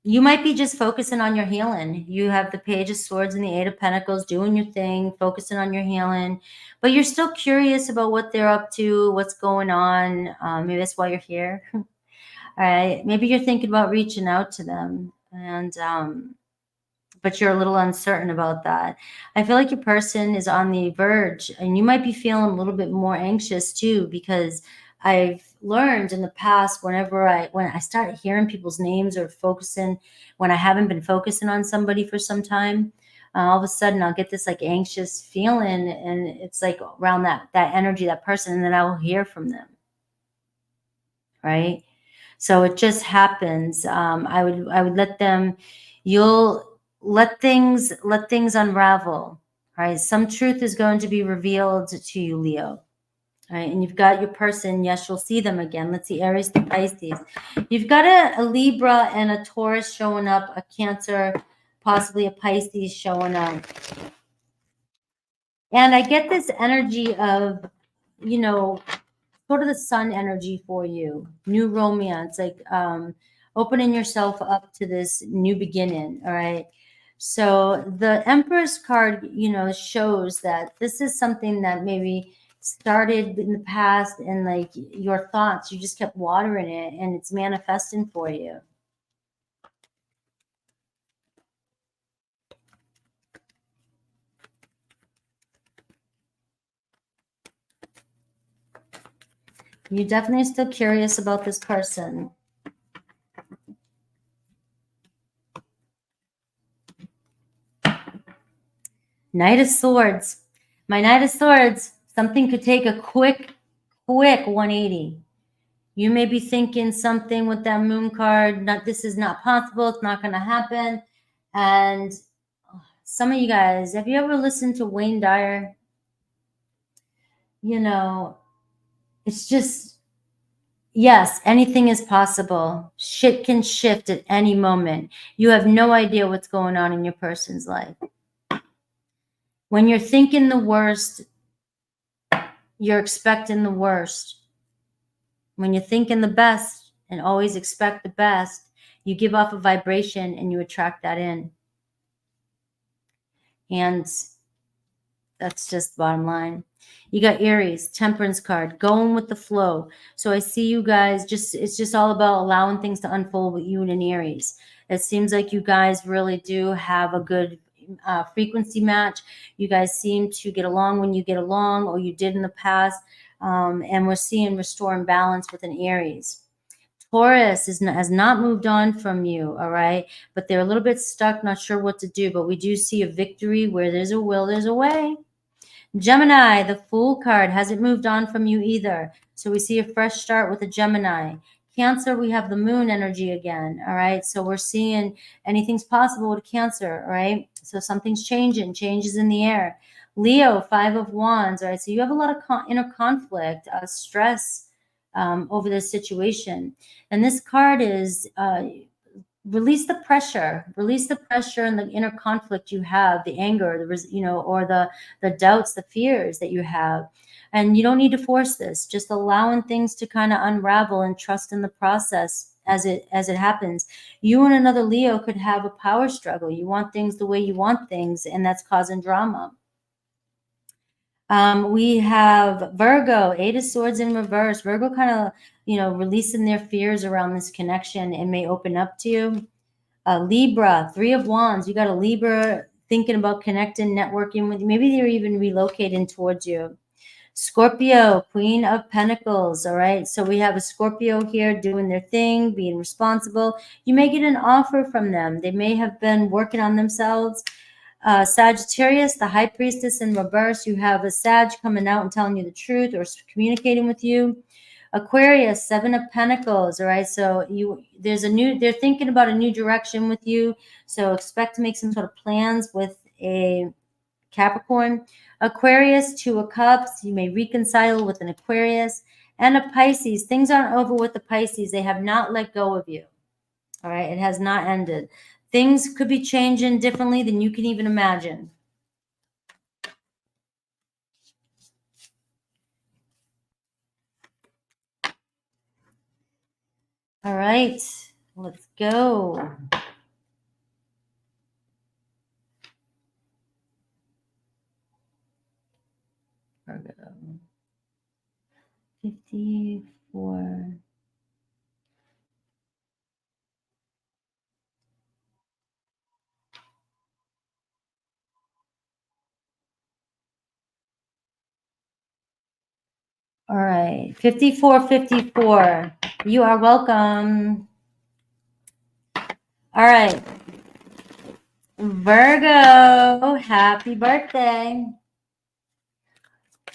You might be just focusing on your healing. You have the Page of Swords and the 8 of Pentacles, doing your thing, focusing on your healing, but you're still curious about what they're up to, what's going on. Maybe that's why you're here. All right. Maybe you're thinking about reaching out to them, and but you're a little uncertain about that. I feel like your person is on the verge, and you might be feeling a little bit more anxious too, because I've learned in the past, when I start hearing people's names or focusing, when I haven't been focusing on somebody for some time, all of a sudden I'll get this like anxious feeling, and it's like around that energy, that person, and then I will hear from them, right? So it just happens. I would let them. You'll let things unravel. Right. Some truth is going to be revealed to you, Leo. All right, and you've got your person. Yes, you'll see them again. Let's see, Aries to Pisces. You've got a Libra and a Taurus showing up, a Cancer, possibly a Pisces showing up. And I get this energy of, you know, sort of the sun energy for you, new romance, like opening yourself up to this new beginning. All right. So the Empress card, you know, shows that this is something that maybe started in the past, and like your thoughts, you just kept watering it and it's manifesting for you. You're definitely still curious about this person. Knight of Swords. My Knight of Swords, something could take a quick 180. You may be thinking something with that moon card, not, this is not possible, it's not going to happen. And some of you guys, have you ever listened to Wayne Dyer? You know, it's just, yes, anything is possible. Shit can shift at any moment. You have no idea what's going on in your person's life. When you're thinking the worst, you're expecting the worst. When you're thinking the best and always expect the best, you give off a vibration and you attract that in. And that's just the bottom line. You got Aries, Temperance card, going with the flow. So I see you guys it's just all about allowing things to unfold with you and an Aries. It seems like you guys really do have a good frequency match. You guys seem to get along when you get along, or you did in the past. And we're seeing restoring balance with an Aries. Taurus has not moved on from you, all right? But they're a little bit stuck, not sure what to do. But we do see a victory. Where there's a will, there's a way. Gemini, the Fool card, hasn't moved on from you either. So we see a fresh start with a Gemini. Cancer, we have the moon energy again, all right? So we're seeing anything's possible with Cancer, all right? So something's changing, changes in the air. Leo, 5 of Wands, all right? So you have a lot of inner conflict, stress over this situation. And this card is release the pressure and the inner conflict you have, the anger, or the doubts, the fears that you have. And you don't need to force this, just allowing things to kind of unravel and trust in the process as it happens. You and another Leo could have a power struggle. You want things the way you want things, and that's causing drama. We have Virgo, 8 of Swords in reverse. Virgo kind of, releasing their fears around this connection and may open up to you. Libra, 3 of Wands. You got a Libra thinking about connecting, networking with you. Maybe they're even relocating towards you. Scorpio, Queen of Pentacles. All right. So we have a Scorpio here doing their thing, being responsible. You may get an offer from them. They may have been working on themselves. Sagittarius, the High Priestess in reverse. You have a Sag coming out and telling you the truth or communicating with you. Aquarius, 7 of Pentacles. All right. So they're thinking about a new direction with you. So expect to make some sort of plans with a Capricorn. Aquarius, 2 of Cups. You may reconcile with an Aquarius. And a Pisces. Things aren't over with the Pisces. They have not let go of you. All right. It has not ended. Things could be changing differently than you can even imagine. All right, let's go. Virgo. 54. All right, 54. You are welcome. All right. Virgo, happy birthday.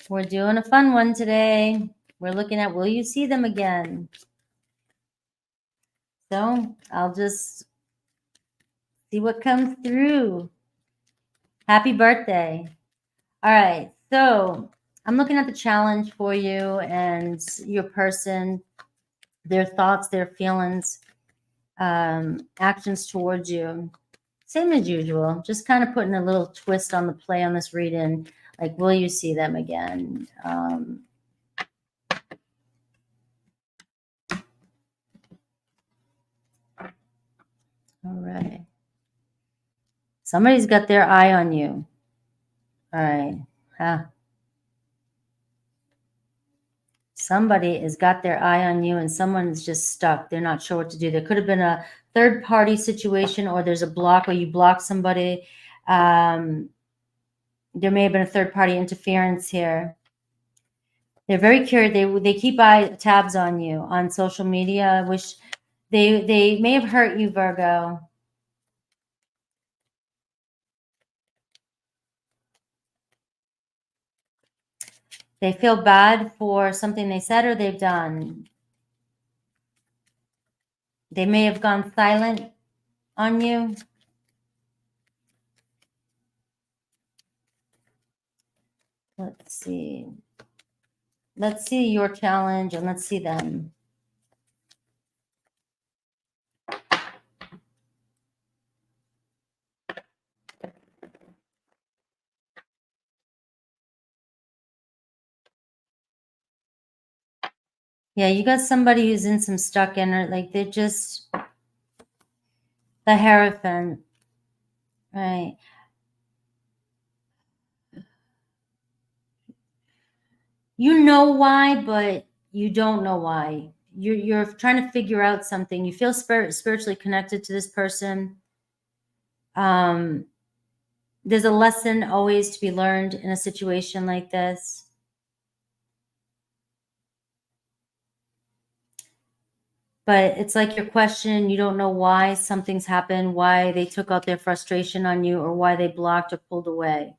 We're doing a fun one today. We're looking at, will you see them again? So I'll just see what comes through. Happy birthday. All right. So I'm looking at the challenge for you and your person, their thoughts, their feelings, actions towards you. Same as usual, just kind of putting a little twist on the play on this reading. Like, will you see them again? All right. Somebody's got their eye on you. All right. Huh. Somebody has got their eye on you and someone's just stuck. They're not sure what to do. There could have been a third party situation, or there's a block where you block somebody. There may have been a third party interference here. They're very curious. They keep tabs on you on social media. I wish they may have hurt you, Virgo. They feel bad for something they said or they've done. They may have gone silent on you. Let's see. Let's see your challenge and let's see them. Yeah, you got somebody who's in some stuck inner, like they're just the Hierophant, right? You know why, but you don't know why. You're trying to figure out something. You feel spiritually connected to this person. There's a lesson always to be learned in a situation like this. But it's like you're questioning, you don't know why something's happened, why they took out their frustration on you, or why they blocked or pulled away.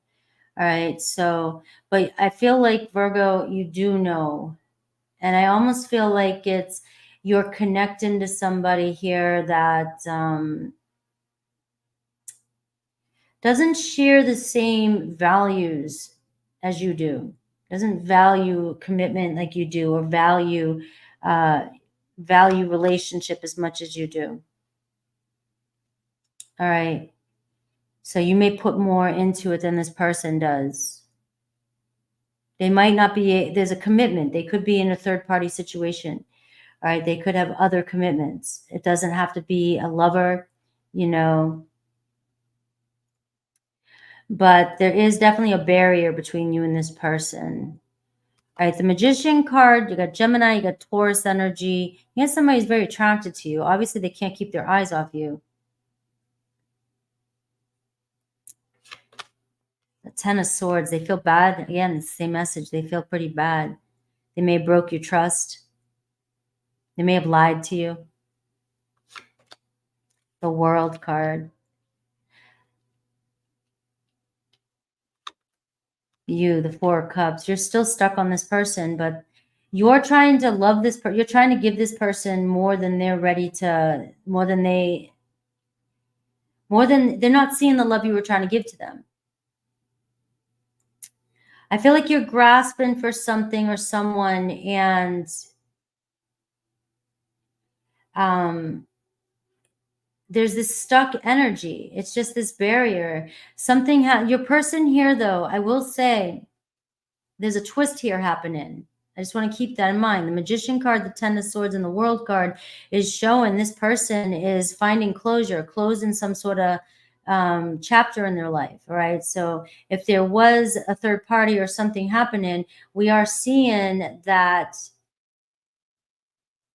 All right. So, but I feel like, Virgo, you do know. And I almost feel like you're connecting to somebody here that doesn't share the same values as you do, doesn't value commitment like you do, or value relationship as much as you do. All right. So you may put more into it than this person does. They might not be, there's a commitment. They could be in a third party situation. All right. They could have other commitments. It doesn't have to be a lover, you know, but there is definitely a barrier between you and this person. All right. The Magician card, you got Gemini, you got Taurus energy. You have somebody who's very attracted to you. Obviously, they can't keep their eyes off you. The Ten of Swords, they feel bad. Again, it's the same message. They feel pretty bad. They may have broke your trust. They may have lied to you. The World card. You, the Four of Cups. You're still stuck on this person, but you're trying to love this person. You're trying to give this person more than they're ready to, they're not seeing the love you were trying to give to them. I feel like you're grasping for something or someone, and there's this stuck energy. It's just this barrier. Your person here, though, I will say, there's a twist here happening. I just want to keep that in mind. The Magician card, the Ten of Swords, and the World card is showing this person is finding closure, closing some sort of chapter in their life. All right. So if there was a third party or something happening, we are seeing that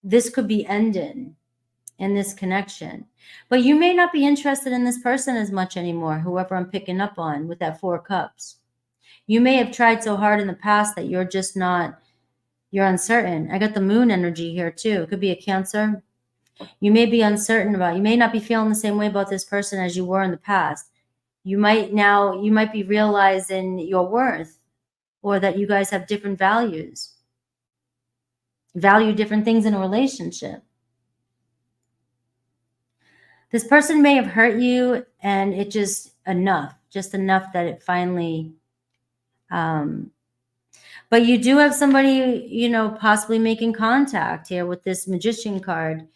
this could be ending in this connection. But you may not be interested in this person as much anymore, whoever I'm picking up on with that Four of Cups. You may have tried so hard in the past that you're just not, you're uncertain. I got the Moon energy here too. It could be a Cancer. You may be uncertain about, you may not be feeling the same way about this person as you were in the past. You might be realizing your worth, or that you guys have different values, value different things in a relationship. This person may have hurt you, and it just enough that it finally, but you do have somebody, you know, possibly making contact here with this Magician card.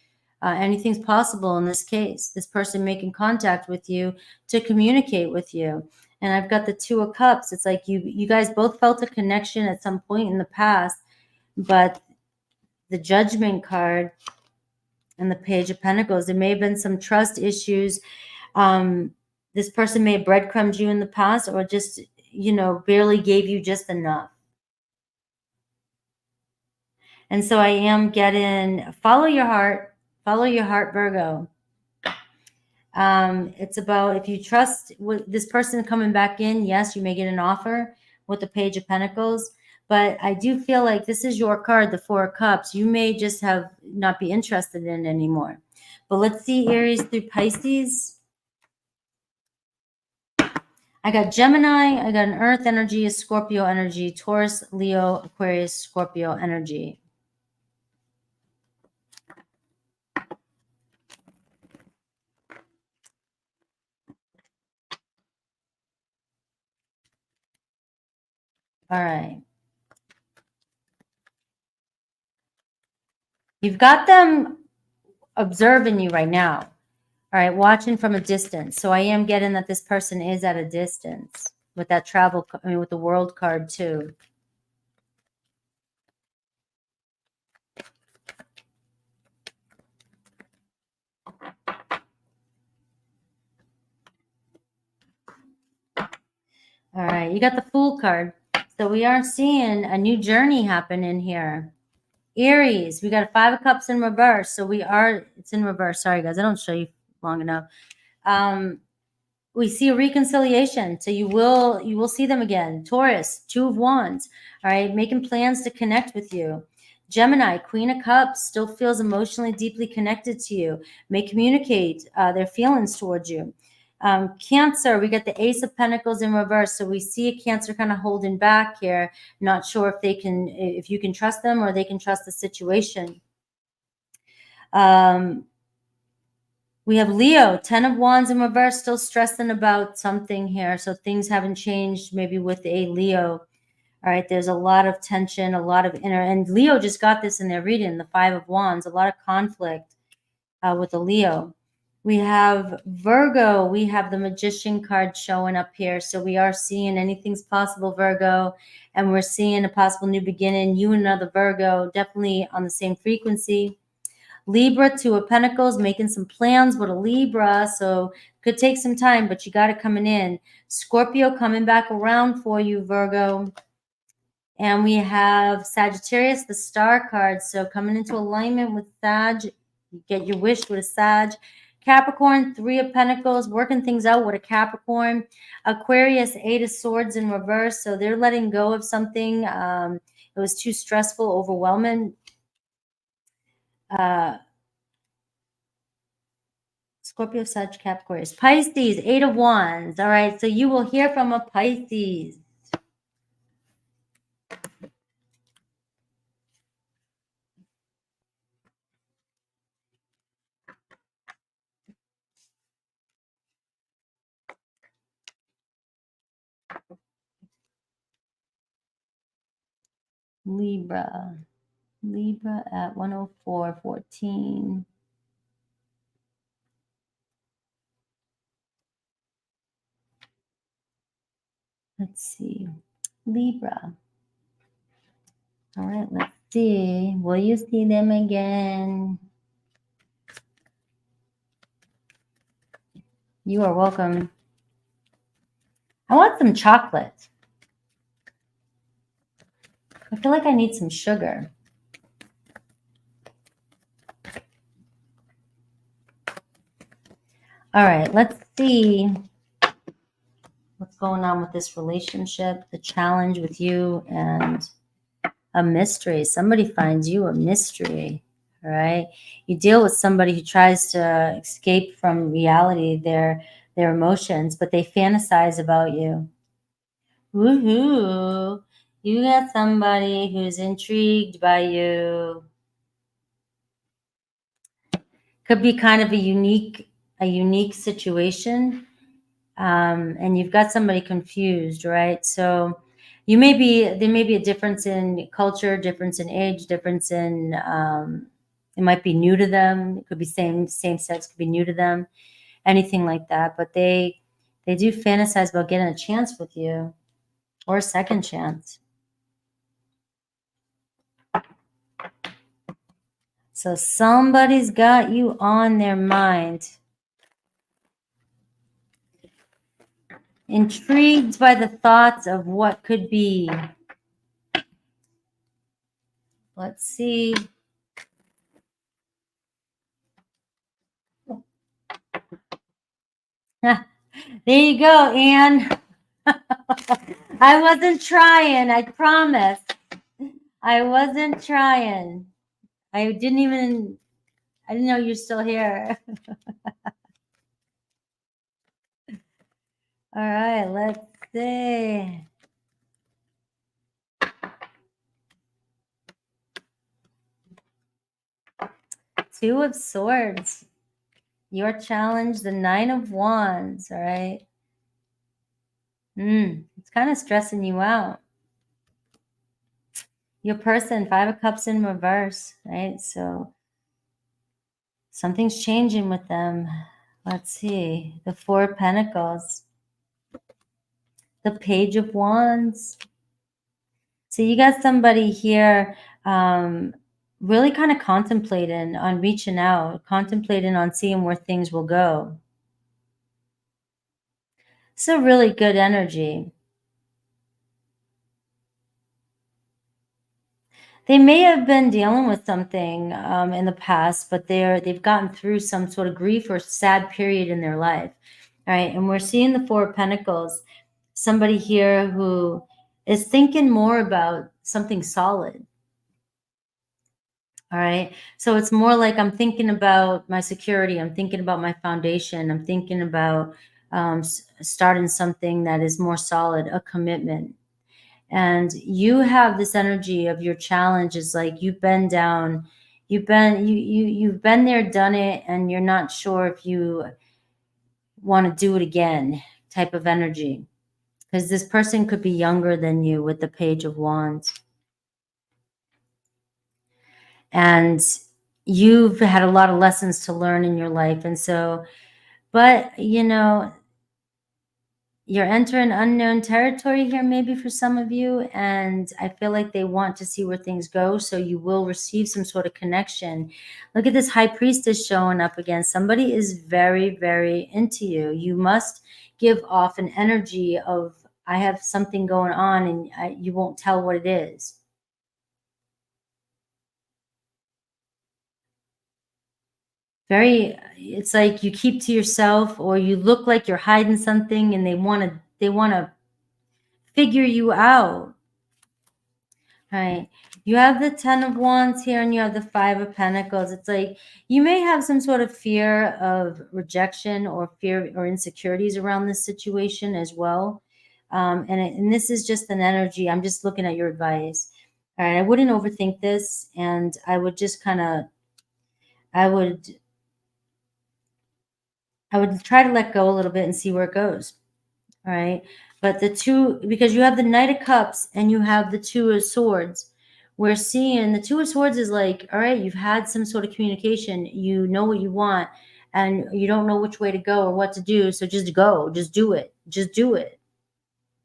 Anything's possible in this case. This person making contact with you to communicate with you. And I've got the Two of Cups. It's like you guys both felt a connection at some point in the past, but the Judgment card and the Page of Pentacles, there may have been some trust issues. This person may have breadcrumbed you in the past, or just, you know, barely gave you just enough. And so I am getting, follow your heart, Virgo. It's about, if you trust with this person coming back in, yes, you may get an offer with the Page of Pentacles, but I do feel like this is your card, the Four of Cups. You may just have not be interested in it anymore. But let's see Aries through Pisces. I got Gemini, I got an Earth energy, a Scorpio energy, Taurus, Leo, Aquarius, Scorpio energy. All right. You've got them observing you right now. All right, watching from a distance. So I am getting that this person is at a distance with that travel, I mean, with the World card too. All right, you got the Fool card. So we are seeing a new journey happen in here. Aries, we got a Five of Cups in reverse. So it's in reverse. Sorry, guys, I don't show you long enough. We see a reconciliation. So you will see them again. Taurus, Two of Wands. All right, making plans to connect with you. Gemini, Queen of Cups, still feels emotionally deeply connected to you. May communicate their feelings towards you. Cancer, we get the Ace of Pentacles in reverse. So we see a Cancer kind of holding back here. Not sure if you can trust them, or they can trust the situation. We have Leo, 10 of Wands in reverse, still stressing about something here. So things haven't changed maybe with a Leo. All right, there's a lot of tension, a lot of inner, and Leo just got this in their reading, the Five of Wands, a lot of conflict with the Leo. We have Virgo, we have the Magician card showing up here. So we are seeing anything's possible, Virgo, and we're seeing a possible new beginning. You and another Virgo, definitely on the same frequency. Libra, Two of Pentacles, making some plans with a Libra. So could take some time, but you got it coming in. Scorpio coming back around for you, Virgo. And we have Sagittarius, the Star card. So coming into alignment with Sag, you get your wish with a Sag. Capricorn, Three of Pentacles, working things out with a Capricorn. Aquarius, Eight of Swords in reverse. So they're letting go of something. It was too stressful, overwhelming. Scorpio, Sag, Capricorn. Pisces, Eight of Wands. All right, so you will hear from a Pisces. Libra at 104.14. Let's see. Libra. All right, let's see. Will you see them again? You are welcome. I want some chocolate. I feel like I need some sugar. All right, let's see what's going on with this relationship, the challenge with you, and a mystery. Somebody finds you a mystery, all right? You deal with somebody who tries to escape from reality. They're their emotions, but they fantasize about you. Woohoo! You got somebody who's intrigued by you. Could be kind of a unique situation. And you've got somebody confused, right? So there may be a difference in culture, difference in age, difference in it might be new to them. It could be same sex, could be new to them, anything like that. But they do fantasize about getting a chance with you, or a second chance. So somebody's got you on their mind. Intrigued by the thoughts of what could be. Let's see. There you go, Anne. I wasn't trying, I promise. I wasn't trying. I didn't know you're still here. All right, let's see. Two of Swords. Your challenge, the Nine of Wands, all right? It's kind of stressing you out. Your person, Five of Cups in reverse, right? So something's changing with them. Let's see. The Four of Pentacles. The Page of Wands. So you got somebody here really kind of contemplating on reaching out, contemplating on seeing where things will go. It's a really good energy. They may have been dealing with something in the past, but they've gotten through some sort of grief or sad period in their life. All right, and we're seeing the Four of Pentacles. Somebody here who is thinking more about something solid. All right. So it's more like I'm thinking about my security. I'm thinking about my foundation. I'm thinking about starting something that is more solid, a commitment. And you have this energy of your challenge is like you've been down, you've been there, done it, and you're not sure if you want to do it again type of energy. Because this person could be younger than you with the Page of Wands. And you've had a lot of lessons to learn in your life. And so, but you know, you're entering unknown territory here, maybe for some of you. And I feel like they want to see where things go. So you will receive some sort of connection. Look at this High Priestess showing up again. Somebody is very, very into you. You must give off an energy of, I have something going on, and you won't tell what it is. It's like you keep to yourself, or you look like you're hiding something, and they want to figure you out. Right. You have the Ten of Wands here, and you have the Five of Pentacles. It's like you may have some sort of fear of rejection, or fear or insecurities around this situation as well. And this is just an energy. I'm just looking at your advice. All right. I wouldn't overthink this, and I would just I would try to let go a little bit and see where it goes. All right. But because you have the Knight of Cups and you have the Two of Swords, we're seeing the Two of Swords is like, all right, you've had some sort of communication. You know what you want, and you don't know which way to go or what to do. So just go, just do it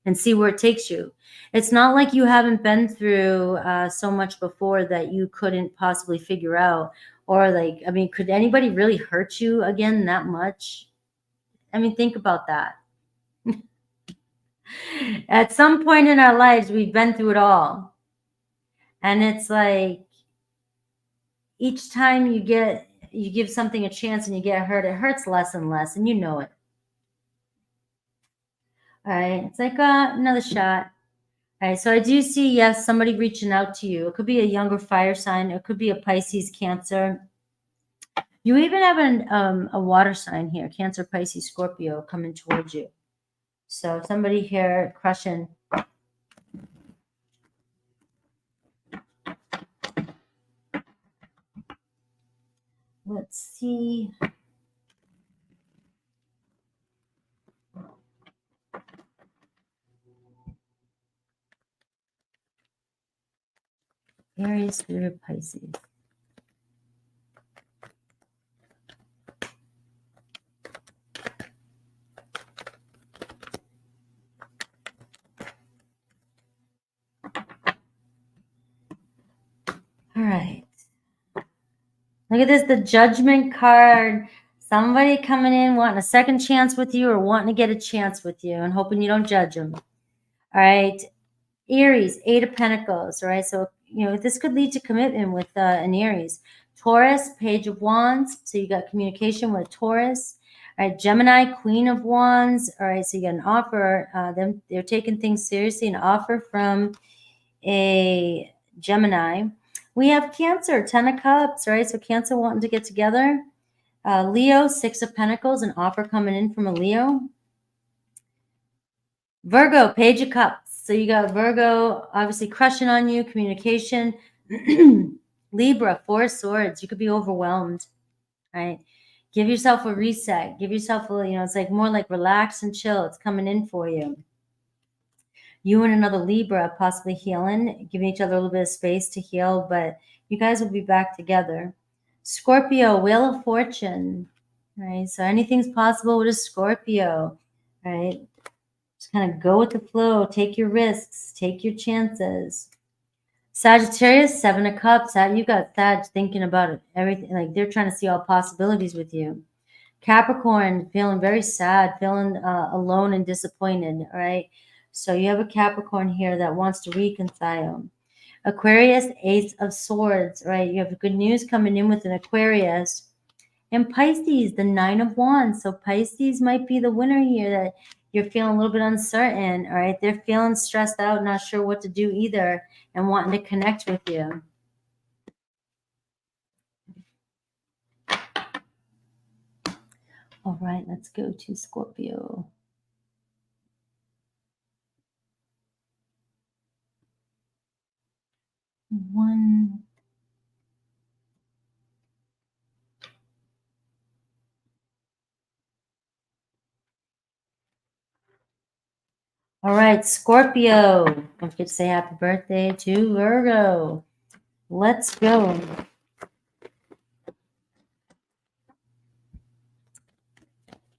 and see where it takes you. It's not like you haven't been through so much before that you couldn't possibly figure out. Or like, I mean, could anybody really hurt you again that much? I mean, think about that. At some point in our lives, we've been through it all. And it's like each time you give something a chance and you get hurt, it hurts less and less, and you know it. All right. It's like another shot. All right. So I do see, yes, somebody reaching out to you. It could be a younger fire sign. It could be a Pisces, Cancer. You even have a water sign here, Cancer, Pisces, Scorpio, coming towards you. So somebody here crushing. Let's see. Aries through Pisces. All right. Look at this, the Judgment card. Somebody coming in wanting a second chance with you or wanting to get a chance with you and hoping you don't judge them. All right. Aries, 8 of Pentacles. All right. So, this could lead to commitment with an Aries. Taurus, Page of Wands. So you got communication with Taurus. All right. Gemini, Queen of Wands. All right. So you got an offer. They're taking things seriously. An offer from a Gemini. We have Cancer, 10 of Cups, right? So Cancer wanting to get together. Leo, 6 of Pentacles, an offer coming in from a Leo. Virgo, Page of Cups. So you got Virgo obviously crushing on you, communication. Libra, 4 of Swords. You could be overwhelmed, right? Give yourself a reset. Give yourself a, it's like more like relax and chill. It's coming in for you. You and another Libra possibly healing, giving each other a little bit of space to heal, but you guys will be back together. Scorpio, Wheel of Fortune, right? So anything's possible with a Scorpio, right? Just kind of go with the flow, take your risks, take your chances. Sagittarius, 7 of Cups. You got Sag thinking about it, everything. Like they're trying to see all possibilities with you. Capricorn, feeling very sad, feeling alone and disappointed, all right? So you have a Capricorn here that wants to reconcile. Aquarius, Ace of Swords, right? You have good news coming in with an Aquarius. And Pisces, the 9 of Wands. So Pisces might be the winner here, that you're feeling a little bit uncertain, all right? They're feeling stressed out, not sure what to do either, and wanting to connect with you. All right, let's go to Scorpio. One. All right, Scorpio. Don't forget to say happy birthday to Virgo. Let's go.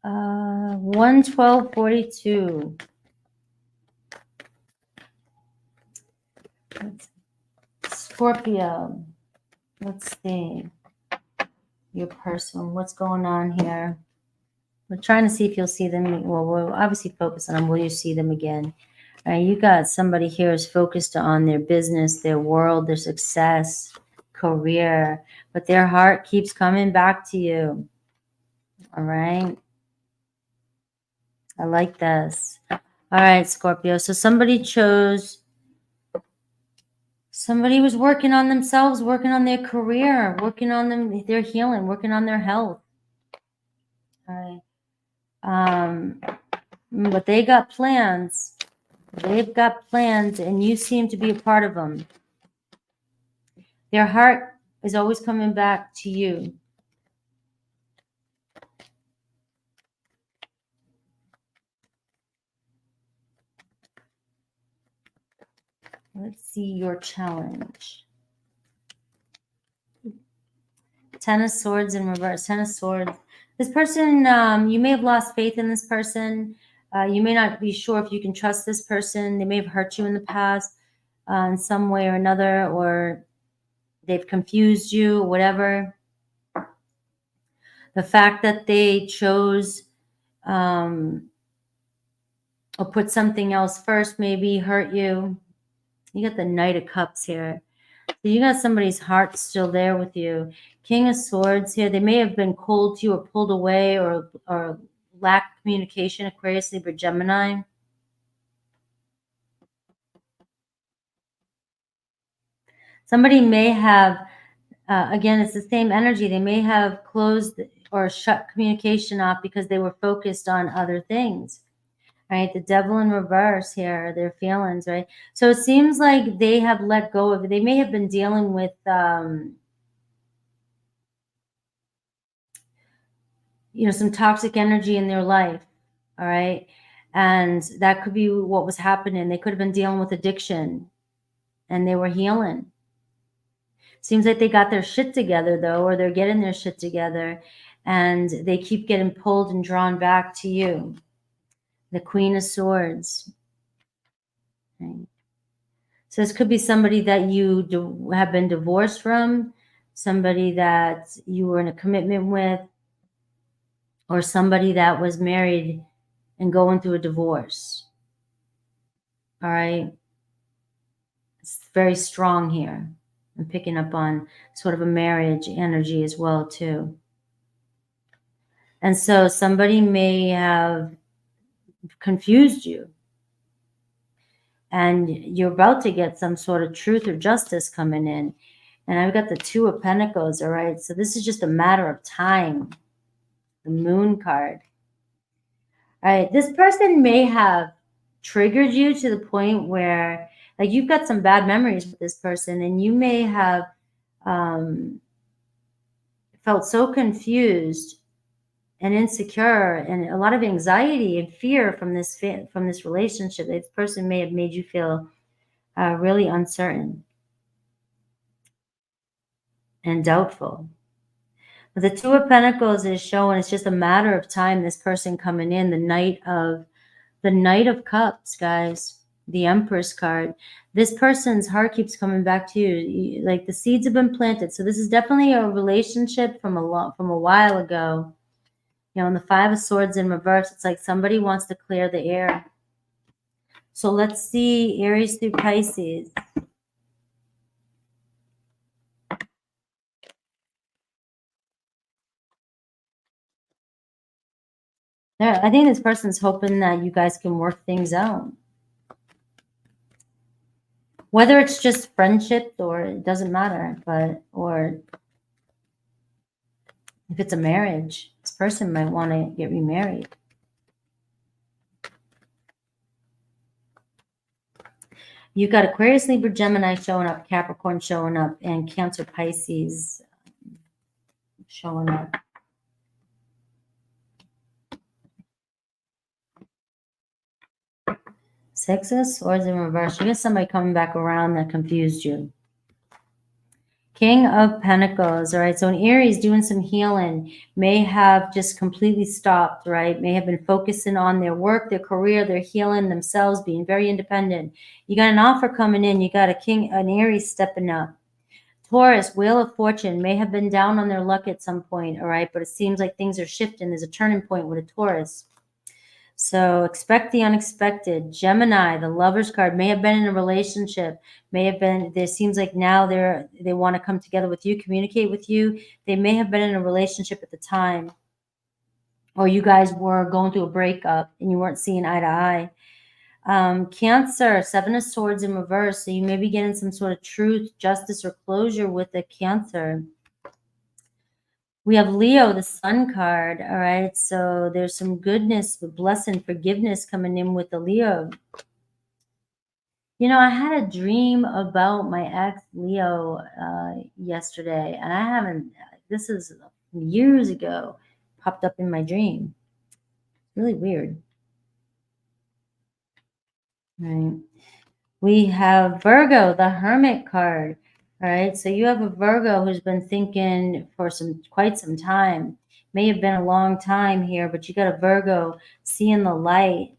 Uh, 11242. Scorpio. Let's see. Your person. What's going on here? We're trying to see if you'll see them. Well, we'll obviously focus on them. Will you see them again? All right, you got somebody here who's focused on their business, their world, their success, career, but their heart keeps coming back to you. All right. I like this. All right, Scorpio. So somebody was working on themselves, working on their career, working on their healing, working on their health. All right. But they got plans. They've got plans, and you seem to be a part of them. Their heart is always coming back to you. Let's see your challenge. 10 of Swords in reverse. 10 of Swords. This person, you may have lost faith in this person. You may not be sure if you can trust this person. They may have hurt you in the past in some way or another, or they've confused you, whatever. The fact that they chose or put something else first maybe hurt you. You got the Knight of Cups here. So you got somebody's heart still there with you. King of Swords here. They may have been cold to you or pulled away or lack communication. Aquarius, Libra, Gemini. Somebody may have Again, it's the same energy. They may have closed or shut communication off because they were focused on other things, right? The devil in reverse here, their feelings, right? So it seems like they have let go of it. They may have been dealing with, some toxic energy in their life, all right? And that could be what was happening. They could have been dealing with addiction and they were healing. Seems like they got their shit together, though, or they're getting their shit together, and they keep getting pulled and drawn back to you. The Queen of Swords. Right. So this could be somebody that you have been divorced from, somebody that you were in a commitment with, or somebody that was married and going through a divorce. All right. It's very strong here. I'm picking up on sort of a marriage energy as well, too. And so somebody may have confused you, and you're about to get some sort of truth or justice coming in. And I've got the Two of Pentacles, all right? So this is just a matter of time. The Moon card. All right, this person may have triggered you to the point where, like, you've got some bad memories with this person, and you may have felt so confused and insecure and a lot of anxiety and fear from this relationship. This person may have made you feel really uncertain and doubtful. But the Two of Pentacles is showing it's just a matter of time, this person coming in. The Knight of Cups, guys. The Empress card. This person's heart keeps coming back to you. Like, the seeds have been planted. So this is definitely a relationship from a while ago. And the Five of Swords in reverse, it's like somebody wants to clear the air. So let's see Aries through Pisces. Yeah, I think this person's hoping that you guys can work things out. Whether it's just friendship or it doesn't matter, or if it's a marriage, this person might want to get remarried. You've got Aquarius, Libra, Gemini showing up, Capricorn showing up, and Cancer, Pisces showing up. Six of Swords in reverse. You got somebody coming back around that confused you. King of Pentacles, all right? So an Aries doing some healing, may have just completely stopped, right? May have been focusing on their work, their career, their healing themselves, being very independent. You got an offer coming in. You got an Aries stepping up. Taurus, Wheel of Fortune, may have been down on their luck at some point, all right? But it seems like things are shifting. There's a turning point with a Taurus. So expect the unexpected. Gemini, the Lover's card, may have been in a relationship, may have been, there seems like now they want to come together with you, communicate with you. They may have been in a relationship at the time, or you guys were going through a breakup and you weren't seeing eye to eye. Cancer, Seven of Swords in reverse. So you may be getting some sort of truth, justice, or closure with the Cancer. We have Leo, the Sun card, all right? So there's some goodness, the blessing, forgiveness coming in with the Leo. I had a dream about my ex, Leo, yesterday, and I haven't, this is years ago, popped up in my dream. Really weird. Right. We have Virgo, the Hermit card. All right, so you have a Virgo who's been thinking for quite some time. May have been a long time here, but you got a Virgo seeing the light.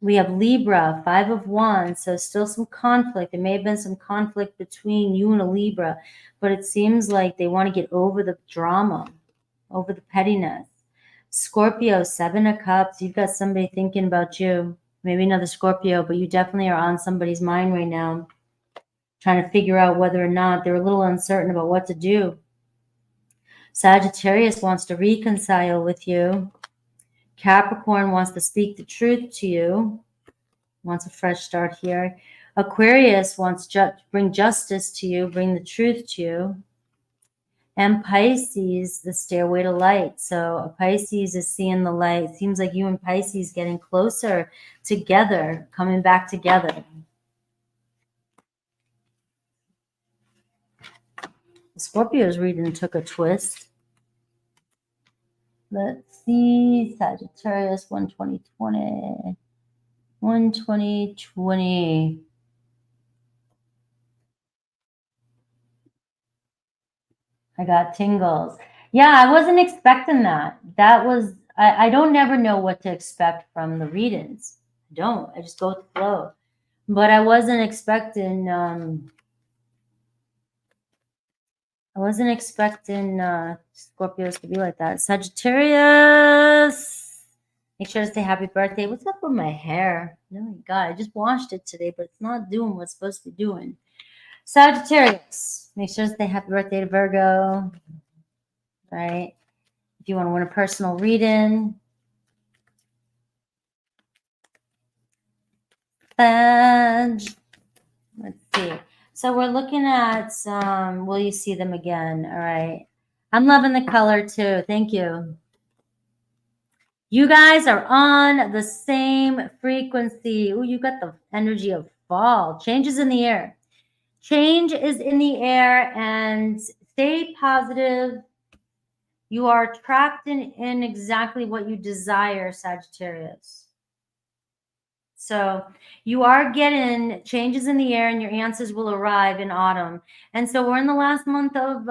We have Libra, Five of Wands, so still some conflict. There may have been some conflict between you and a Libra, but it seems like they want to get over the drama, over the pettiness. Scorpio, Seven of Cups. You've got somebody thinking about you. Maybe another Scorpio, but you definitely are on somebody's mind right now, trying to figure out whether or not they're a little uncertain about what to do. Sagittarius wants to reconcile with you. Capricorn wants to speak the truth to you, wants a fresh start here. Aquarius wants to bring justice to you, bring the truth to you. And Pisces, the stairway to light. So Pisces is seeing the light. It seems like you and Pisces getting closer together, coming back together. Scorpio's reading took a twist. Let's see. Sagittarius 12020. 12020. I got tingles. Yeah, I wasn't expecting that. That was, I don't never know what to expect from the readings. I don't. I just go with the flow. But I wasn't expecting Scorpios to be like that. Sagittarius. Make sure to say happy birthday. What's up with my hair? Oh my God, I just washed it today, but it's not doing what it's supposed to be doing. Sagittarius. Make sure to say happy birthday to Virgo. Right? If you want to win a personal reading. Let's see. So we're looking at will you see them again? All right. I'm loving the color too. Thank you. You guys are on the same frequency. Oh, you got the energy of fall. Change is in the air. Change is in the air, and stay positive. You are attracting in exactly what you desire, Sagittarius. So you are getting changes in the air, and your answers will arrive in autumn. And so we're in the last month of,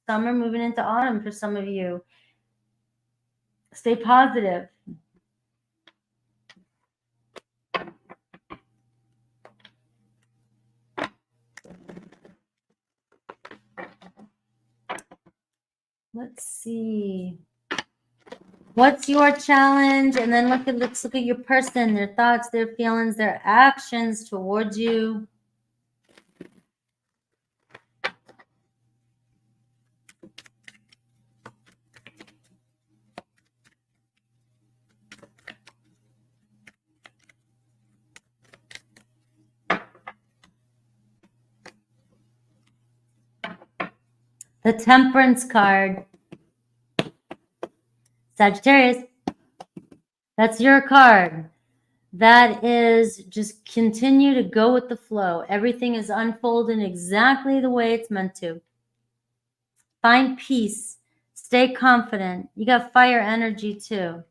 summer moving into autumn for some of you. Stay positive. Let's see. What's your challenge? And then let's look at your person, their thoughts, their feelings, their actions towards you. The Temperance card. Sagittarius, that's your card. That is, just continue to go with the flow. Everything is unfolding exactly the way it's meant to. Find peace. Stay confident. You got fire energy too.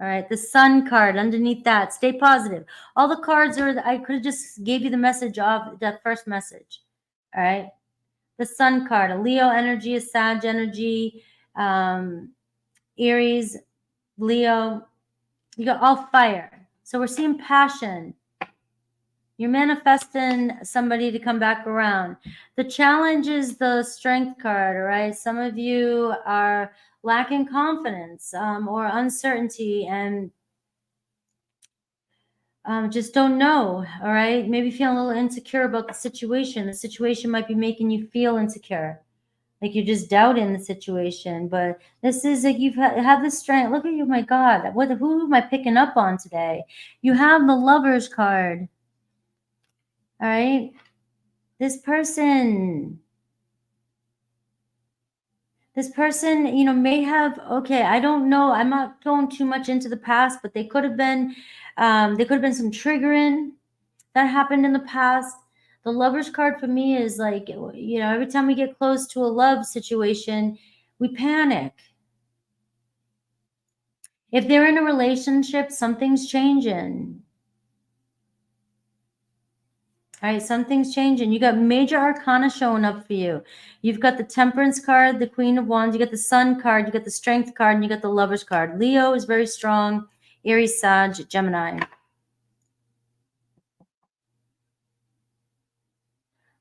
All right. The Sun card underneath that. Stay positive. All the cards are, I could have just gave you the message of that first message. All right. The Sun card, a Leo energy, a Sag energy, Aries, Leo. You got all fire. So we're seeing passion. You're manifesting somebody to come back around. The challenge is the Strength card, all right? Some of you are lacking confidence or uncertainty and just don't know, all right? Maybe feeling a little insecure about the situation. The situation might be making you feel insecure, like you're just doubting the situation. But this is like you've had this strength. Look at you, my God. Who am I picking up on today? You have the Lovers card. All right. This person, may have, okay, I don't know. I'm not going too much into the past, but they could have been some triggering that happened in the past. The Lovers card for me is like, every time we get close to a love situation, we panic. If they're in a relationship, something's changing. All right, something's changing. You got major arcana showing up for you. You've got the Temperance card, the Queen of Wands, you got the Sun card, you got the Strength card, and you got the Lovers card. Leo is very strong. Aries, Sag, Gemini.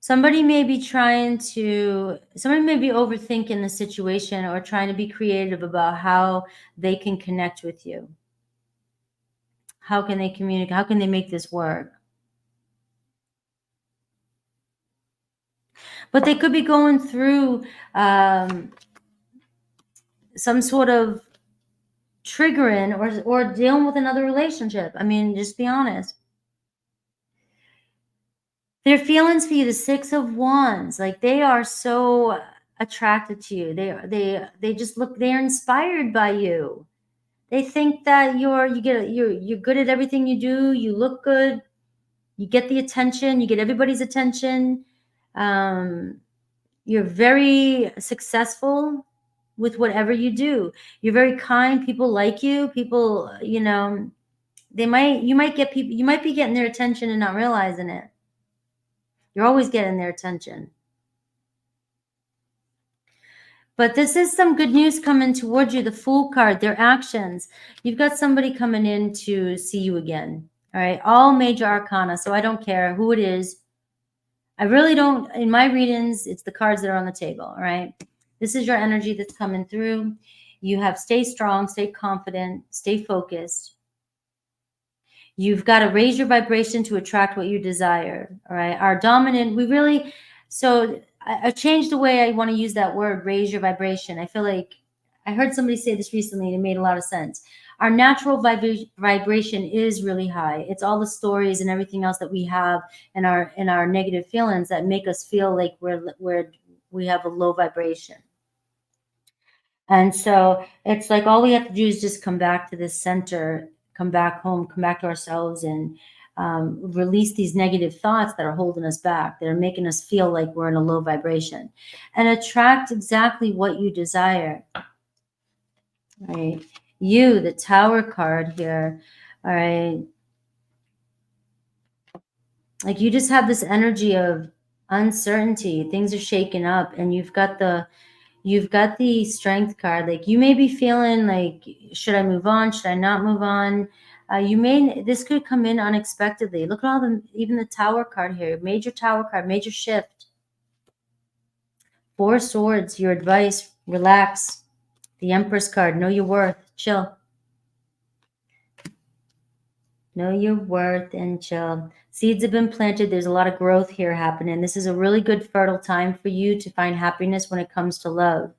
Somebody may be overthinking the situation or trying to be creative about how they can connect with you. How can they communicate? How can they make this work? But they could be going through some sort of triggering or dealing with another relationship. I mean, just be honest. Their feelings for you, the Six of Wands, like they are so attracted to you. They just look, they're inspired by you. They think that you're good at everything you do. You look good. You get the attention. You get everybody's attention. You're very successful with whatever you do. You're very kind. People like you. People, you might be getting their attention and not realizing it. You're always getting their attention. But this is some good news coming towards you. The Fool card, their actions. You've got somebody coming in to see you again. All right. All major arcana. So I don't care who it is. I really don't. In my readings, it's the cards that are on the table. All right. This is your energy that's coming through. You have stay strong, stay confident, stay focused. You've got to raise your vibration to attract what you desire. All right. Our dominant, I changed the way I want to use that word, raise your vibration. I feel like I heard somebody say this recently and it made a lot of sense. Our natural vibration is really high. It's all the stories and everything else that we have in our negative feelings that make us feel like we have a low vibration. And so it's like all we have to do is just come back to this center, come back home, come back to ourselves, and release these negative thoughts that are holding us back, that are making us feel like we're in a low vibration, and attract exactly what you desire. Right? You, the Tower card here. All right. Like you just have this energy of uncertainty. Things are shaking up, and you've got the Strength card. Like you may be feeling like, should I move on? Should I not move on? This could come in unexpectedly. Look at all even the Tower card here. Major Tower card, major shift. Four Swords, your advice, relax. The Empress card, know your worth, chill. Know your worth and chill. Seeds have been planted. There's a lot of growth here happening. This is a really good fertile time for you to find happiness when it comes to love.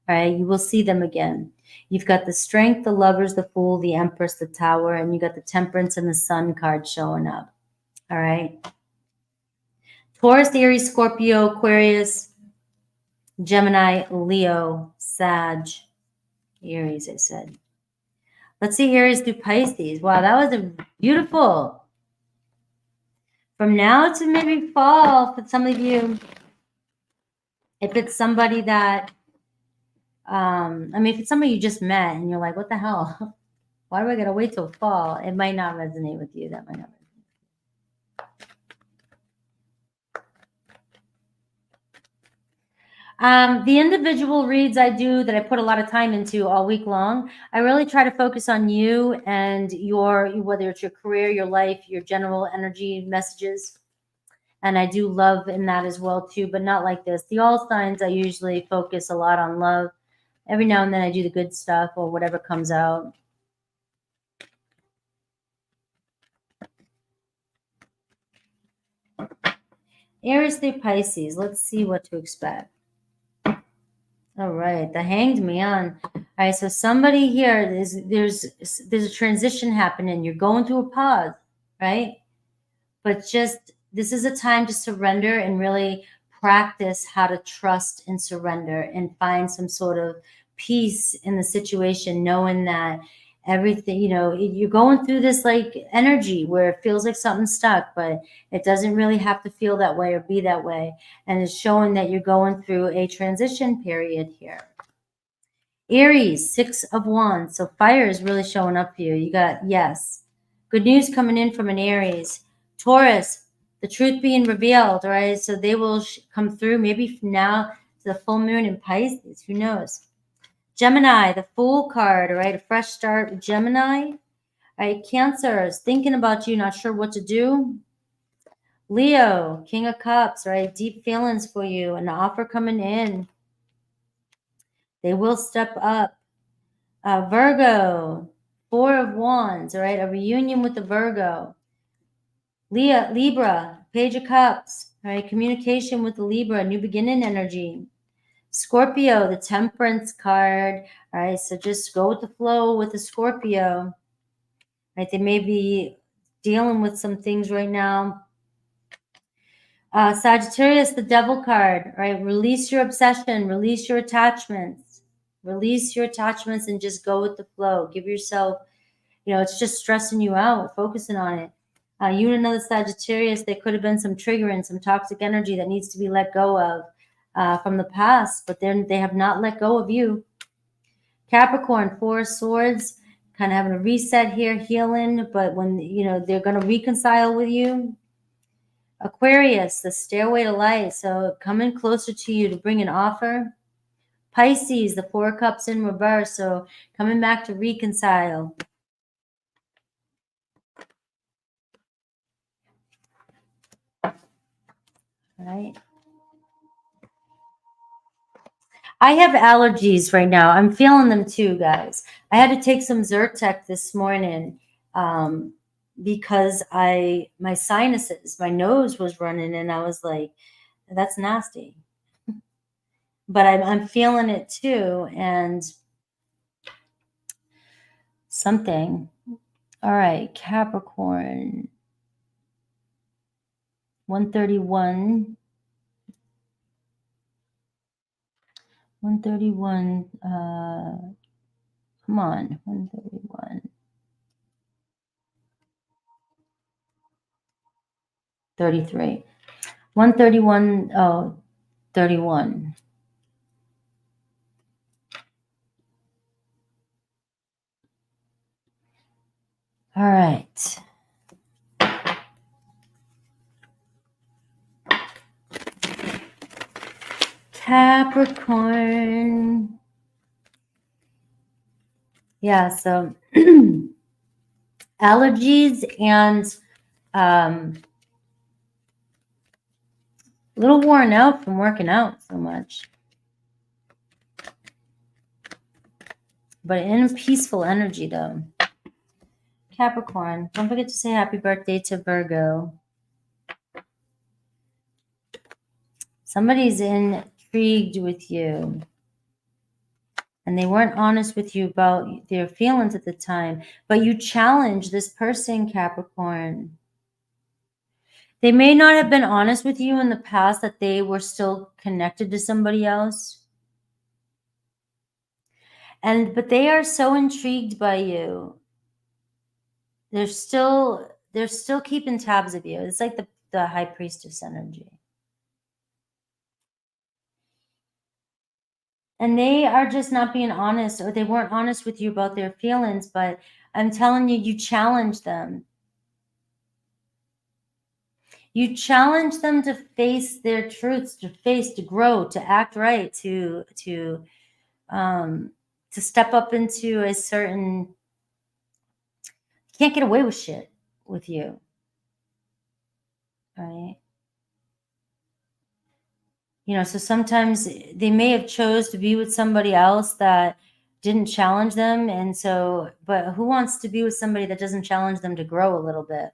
All right, you will see them again. You've got the Strength, the Lovers, the Fool, the Empress, the Tower, and you got the Temperance and the Sun card showing up. All right. Taurus, Aries, Scorpio, Aquarius, Gemini, Leo, Sag, Aries, I said. Let's see Aries through Pisces. Wow, that was a beautiful. From now to maybe fall for some of you, if it's somebody that, if it's somebody you just met and you're like, what the hell? Why do I got to wait till fall? It might not resonate with you. That might not resonate. The individual reads I do that I put a lot of time into all week long, I really try to focus on you and whether it's your career, your life, your general energy messages. And I do love in that as well too, but not like this. The all signs, I usually focus a lot on love. Every now and then I do the good stuff or whatever comes out. Aries through Pisces. Let's see what to expect. All right, the Hanged Man. All right, so somebody here, there's a transition happening. You're going through a pause, right? But just this is a time to surrender and really practice how to trust and surrender and find some sort of peace in the situation, knowing that everything, you're going through this like energy where it feels like something's stuck, but it doesn't really have to feel that way or be that way. And it's showing that you're going through a transition period here. Aries, 6 of Wands. So fire is really showing up for you. You got, yes, good news coming in from an Aries. Taurus, the truth being revealed, all right? So they will come through maybe from now to the full moon in Pisces. Who knows? Gemini, the Fool card, all right? A fresh start with Gemini. All right, Cancer is thinking about you, not sure what to do. Leo, King of Cups, right? Deep feelings for you, an offer coming in. They will step up. Virgo, 4 of Wands, all right? A reunion with the Virgo. Libra, Page of Cups, all right? Communication with the Libra, new beginning energy. Scorpio, the Temperance card, all right? So just go with the flow with the Scorpio, right? They may be dealing with some things right now. Sagittarius, the devil card, right? Release your obsession, release your attachments, and just go with the flow. Give yourself, it's just stressing you out, focusing on it. You and another Sagittarius, there could have been some triggering, some toxic energy that needs to be let go of from the past, but then they have not let go of you. Capricorn, Four of Swords, kind of having a reset here, healing, but when, they're going to reconcile with you. Aquarius, the stairway to light, so coming closer to you to bring an offer. Pisces, the Four of Cups in reverse, so coming back to reconcile. All right. I have allergies right now. I'm feeling them too, guys. I had to take some Zyrtec this morning because my sinuses, my nose was running, and I was like, that's nasty. But I'm feeling it too, and something. All right, Capricorn. 131. 131. Come on, 131. 33. 131. Oh, 31. All right. Capricorn. Yeah, so allergies and a little worn out from working out so much. But in peaceful energy, though. Capricorn, don't forget to say happy birthday to Virgo. Somebody's intrigued with you, and they weren't honest with you about their feelings at the time, but you challenge this person, Capricorn. They may not have been honest with you in the past that they were still connected to somebody else. But they are so intrigued by you. They're still keeping tabs of you. It's like the high priestess energy. And they are just not being honest, or they weren't honest with you about their feelings, but I'm telling you, you challenge them. You challenge them to face their truths, to grow, to act right, to step up into a certain. You can't get away with shit with you, right? So sometimes they may have chose to be with somebody else that didn't challenge them, and so, but who wants to be with somebody that doesn't challenge them to grow a little bit?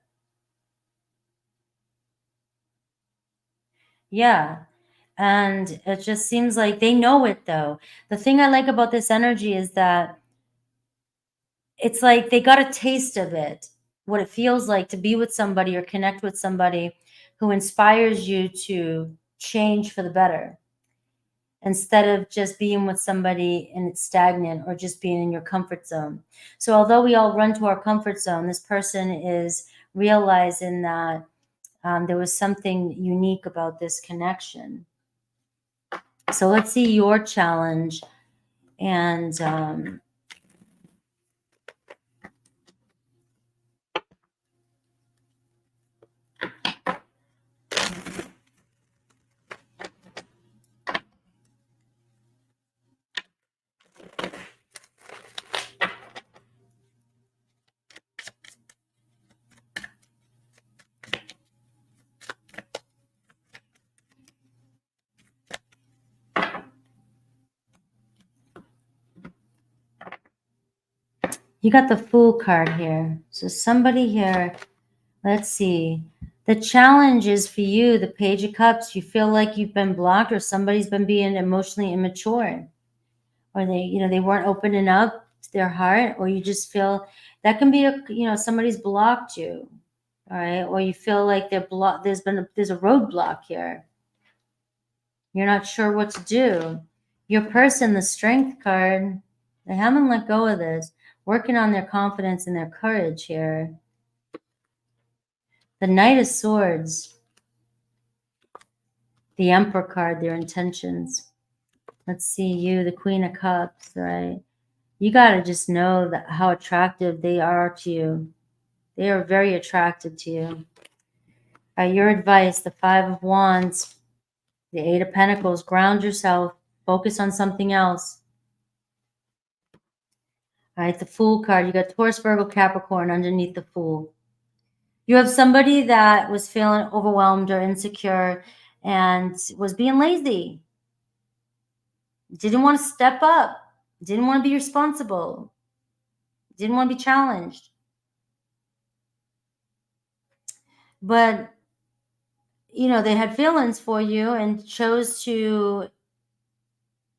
Yeah. And it just seems like they know it, though. The thing I like about this energy is that it's like they got a taste of it, what it feels like to be with somebody or connect with somebody who inspires you to change for the better, instead of just being with somebody and it's stagnant, or just being in your comfort zone. So although we all run to our comfort zone, this person is realizing that there was something unique about this connection. So let's see your challenge. And you got the Fool card here. So somebody here, let's see. The challenge is for you, the Page of Cups. You feel like you've been blocked, or somebody's been being emotionally immature, or they weren't opening up their heart, or you just feel that can be somebody's blocked you, All right. Or you feel like there's a roadblock here. You're not sure what to do. Your person, the Strength card, they haven't let go of this, working on their confidence and their courage here. The Knight of Swords, the Emperor card, their intentions. Let's see you, the Queen of Cups, right? You got to just know that how attractive they are to you. They are very attractive to you. Your advice, the Five of Wands, the Eight of Pentacles, ground yourself, focus on something else. All right, the Fool card, you got Taurus, Virgo, Capricorn underneath the Fool. You have somebody that was feeling overwhelmed or insecure and was being lazy. Didn't want to step up. Didn't want to be responsible. Didn't want to be challenged. But, you know, they had feelings for you and chose to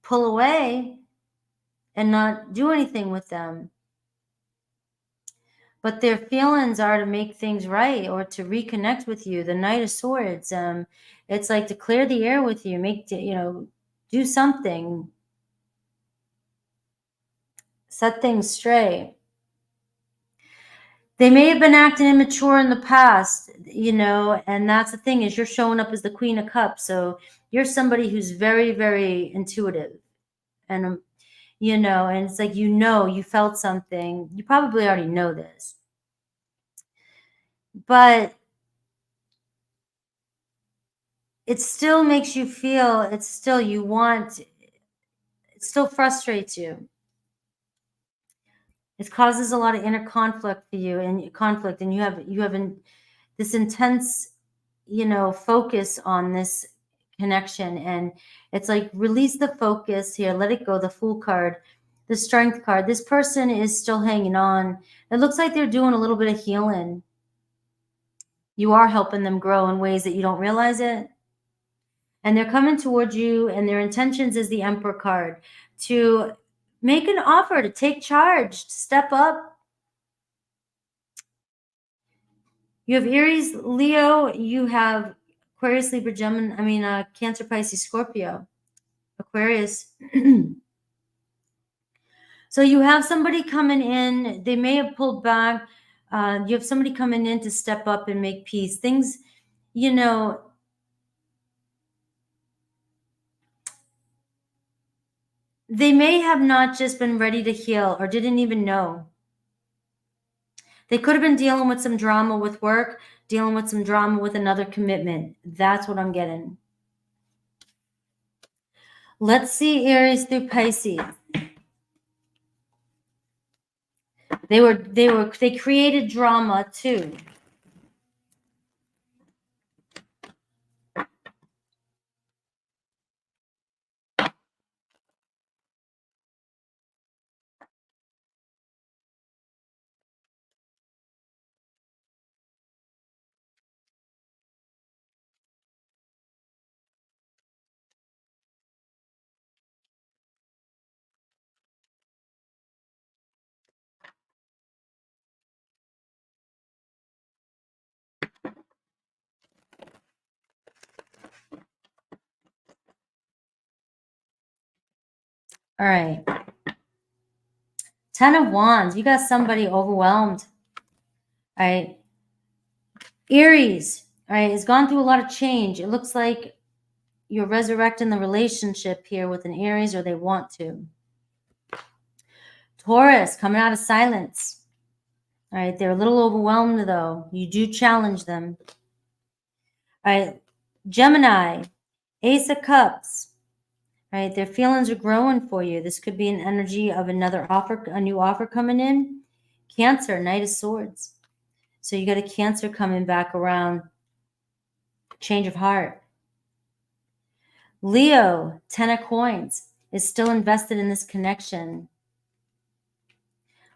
pull away and not do anything with them. But their feelings are to make things right or to reconnect with you. The Knight of Swords, it's like to clear the air with you, do something, set things straight. They may have been acting immature in the past, and that's the thing is you're showing up as the Queen of Cups. So you're somebody who's very, very intuitive. And, and it's like, you felt something. You probably already know this. But it still makes you feel, it still frustrates you. It causes a lot of inner conflict for you and you have this intense, focus on this connection. And it's like, release the focus here, let it go. The Fool card, the Strength card. This person is still hanging on. It looks like they're doing a little bit of healing. You are helping them grow in ways that you don't realize it. And they're coming towards you, and their intentions is the Emperor card, to make an offer, to take charge, to step up. You have Aries, Leo, you have Aquarius, Libra, Gemini, Cancer, Pisces, Scorpio, Aquarius. So you have somebody coming in. They may have pulled back. You have somebody coming in to step up and make peace. Things, they may have not just been ready to heal or didn't even know. They could have been dealing with some drama with work, dealing with some drama with another commitment. That's what I'm getting. Let's see Aries through Pisces. They created drama too. All right. 10 of Wands. You got somebody overwhelmed. All right. Aries, all right, has gone through a lot of change. It looks like you're resurrecting the relationship here with an Aries, or they want to. Taurus, coming out of silence. All right, they're a little overwhelmed, though. You do challenge them. All right, Gemini, Ace of Cups. All right, their feelings are growing for you. This could be an energy of another offer, a new offer coming in. Cancer, Knight of Swords. So you got a Cancer coming back around. Change of heart. Leo, 10 of Coins, is still invested in this connection.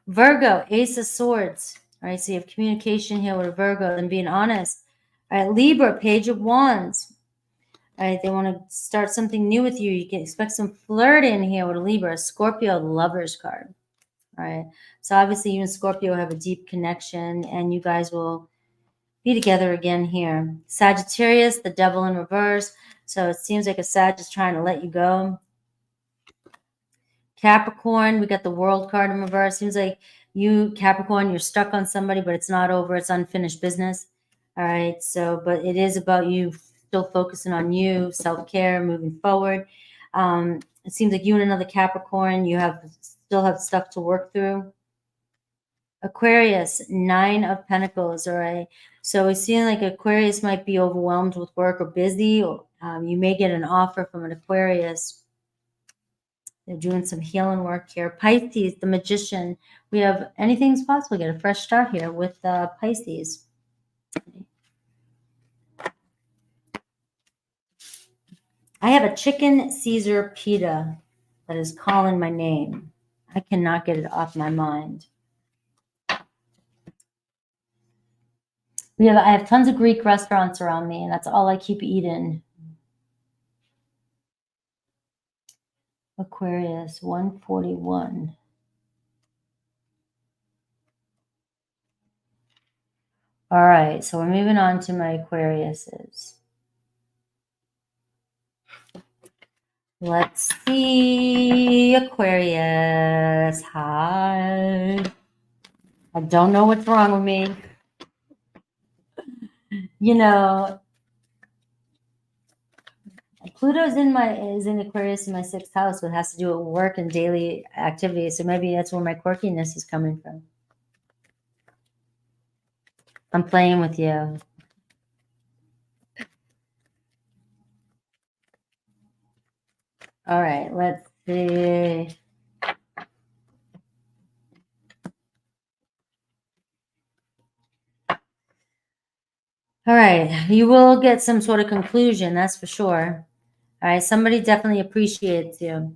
Virgo, Ace of Swords. All right, so you have communication here with a Virgo and being honest. All right, Libra, Page of Wands. All right, they want to start something new with you. You can expect some flirting here with a Libra. Scorpio, the Lover's card. All right, so obviously you and Scorpio have a deep connection, and you guys will be together again here. Sagittarius, the devil in reverse. So it seems like a Sag is trying to let you go. Capricorn, we got the World card in reverse. Seems like you, Capricorn, you're stuck on somebody, but it's not over. It's unfinished business. All right. So, but it is about you still focusing on you, self-care, moving forward. It seems like you and another Capricorn, you still have stuff to work through. Aquarius, 9 of Pentacles. All right. So we're seeing like Aquarius might be overwhelmed with work or busy. Or, you may get an offer from an Aquarius. They're doing some healing work here. Pisces, the Magician. We have anything's possible. Get a fresh start here with Pisces. I have a chicken Caesar pita that is calling my name. I cannot get it off my mind. I have tons of Greek restaurants around me, and that's all I keep eating. Aquarius, 141. All right, so we're moving on to my Aquariuses. Let's see, Aquarius. Hi. I don't know what's wrong with me. You know, Pluto's is in Aquarius in my 6th house, so it has to do with work and daily activities. So maybe that's where my quirkiness is coming from. I'm playing with you. All right, let's see. All right, you will get some sort of conclusion, that's for sure. All right, somebody definitely appreciates you.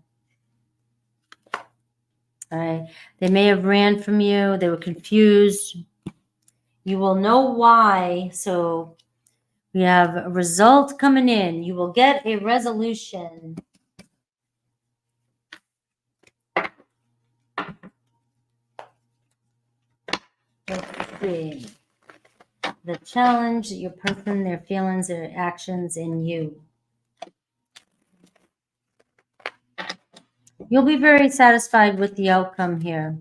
All right, they may have ran from you. They were confused. You will know why. So we have a result coming in. You will get a resolution. Let's see. The challenge, your person, their feelings, their actions, and you. You'll be very satisfied with the outcome here.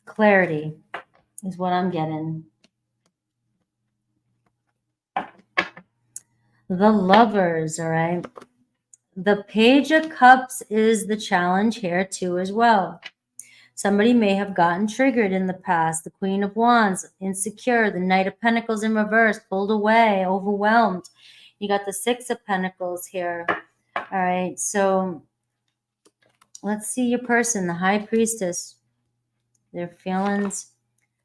Clarity is what I'm getting. The Lovers, all right? The Page of Cups is the challenge here too as well. Somebody may have gotten triggered in the past. The Queen of Wands, insecure. The Knight of Pentacles in reverse, pulled away, overwhelmed. You got the 6 of Pentacles here. All right, so let's see your person, the High Priestess, their feelings,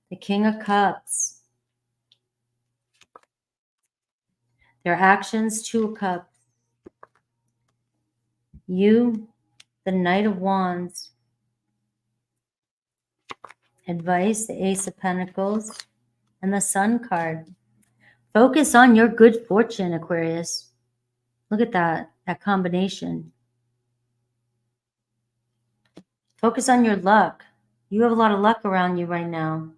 the King of Cups, their actions, 2 of Cups. You, the Knight of Wands, advice, the Ace of Pentacles, and the Sun card. Focus on your good fortune, Aquarius. Look at that combination. Focus on your luck. You have a lot of luck around you right now.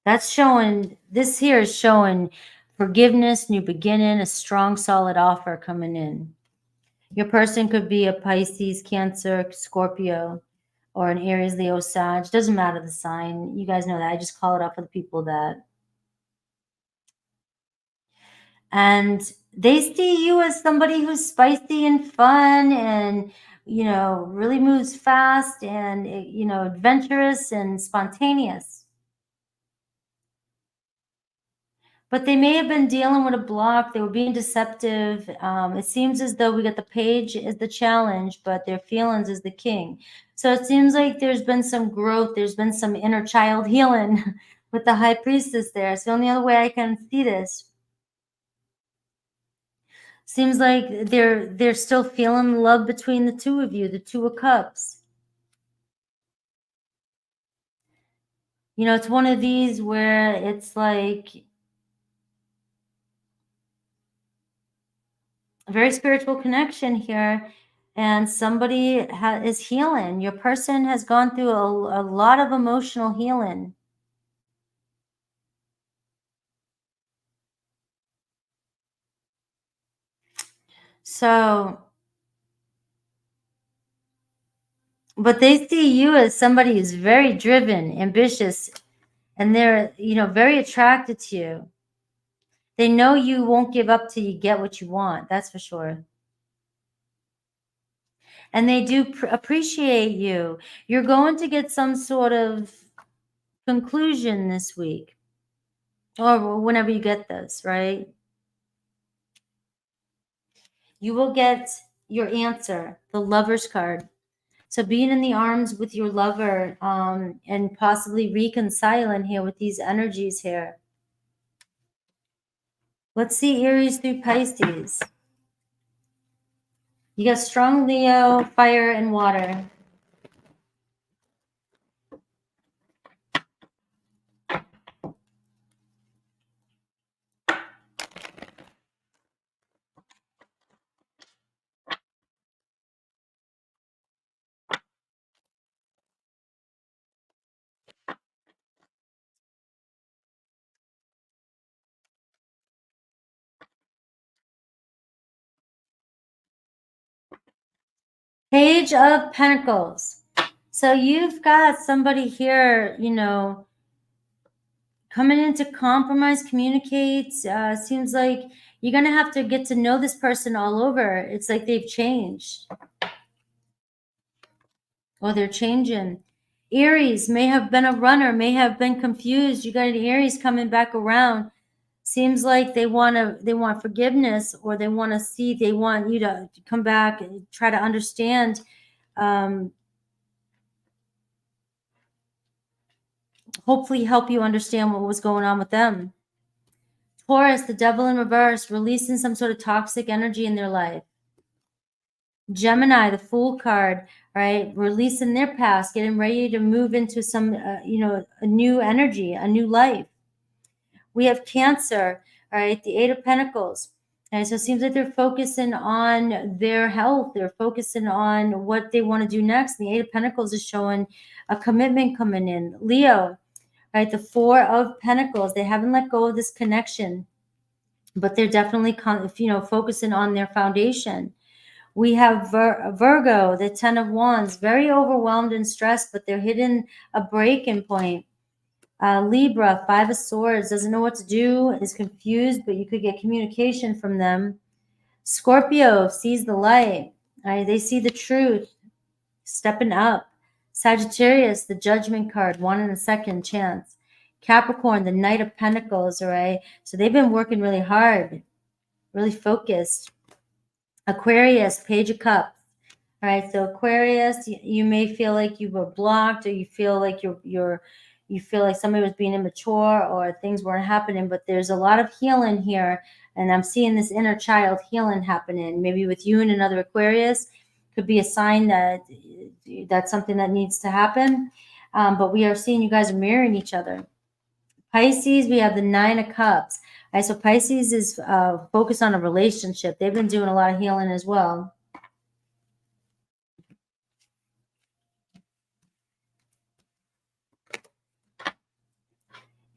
That's showing, this here is showing forgiveness, new beginning, a strong, solid offer coming in. Your person could be a Pisces, Cancer, Scorpio, or an Aries, Leo, Sag. Doesn't matter the sign. You guys know that. I just call it out for the people that. And they see you as somebody who's spicy and fun and, you know, really moves fast and, you know, adventurous and spontaneous. But they may have been dealing with a block. They were being deceptive. It seems as though we got the Page as the challenge, but their feelings is the King. So it seems like there's been some growth. There's been some inner child healing with the High Priestess there. It's the only other way I can see this. Seems like they're still feeling love between the 2 of you, the 2 of Cups. You know, it's one of these where it's like very spiritual connection here, and somebody is healing. Your person has gone through a lot of emotional healing. So, but they see you as somebody who's very driven, ambitious, and they're, you know, very attracted to you. They know you won't give up till you get what you want. That's for sure. And they do appreciate you. You're going to get some sort of conclusion this week, or whenever you get this, right? You will get your answer, the Lover's card. So being in the arms with your lover, and possibly reconciling here with these energies here. Let's see Aries through Pisces. You got strong Leo, fire, and water. Page of Pentacles. So you've got somebody here, you know, coming in to compromise, communicate. Seems like you're going to have to get to know this person all over. It's like they've changed. Or they're changing. Aries may have been a runner, may have been confused. You got an Aries coming back around. Seems like they want forgiveness, or they want you to come back and try to understand. Hopefully help you understand what was going on with them. Taurus, the devil in reverse, releasing some sort of toxic energy in their life. Gemini, the Fool card, right? Releasing their past, getting ready to move into some, a new energy, a new life. We have Cancer, right? The Eight of Pentacles. And so it seems like they're focusing on their health. They're focusing on what they want to do next. And the Eight of Pentacles is showing a commitment coming in. Leo, right? The Four of Pentacles. They haven't let go of this connection, but they're definitely, focusing on their foundation. We have Virgo, the Ten of Wands, very overwhelmed and stressed, but they're hitting a breaking point. Libra, Five of Swords, doesn't know what to do, is confused, but you could get communication from them. Scorpio sees the light. Right? They see the truth, stepping up. Sagittarius, the Judgment card, one in a second chance. Capricorn, the Knight of Pentacles, all right? So they've been working really hard, really focused. Aquarius, Page of Cups. All right, so Aquarius, you may feel like you were blocked, or you feel like you feel like somebody was being immature, or things weren't happening, but there's a lot of healing here, and I'm seeing this inner child healing happening. Maybe with you and another Aquarius, could be a sign that that's something that needs to happen. But we are seeing you guys are mirroring each other. Pisces, we have the Nine of Cups. All right, so Pisces is focused on a relationship. They've been doing a lot of healing as well.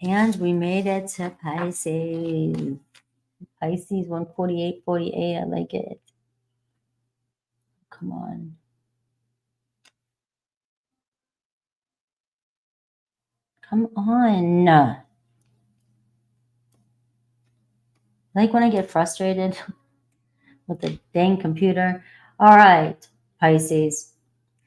And we made it to Pisces. Pisces 148.48. I like it. Come on. Come on. I like when I get frustrated with the dang computer. All right, Pisces.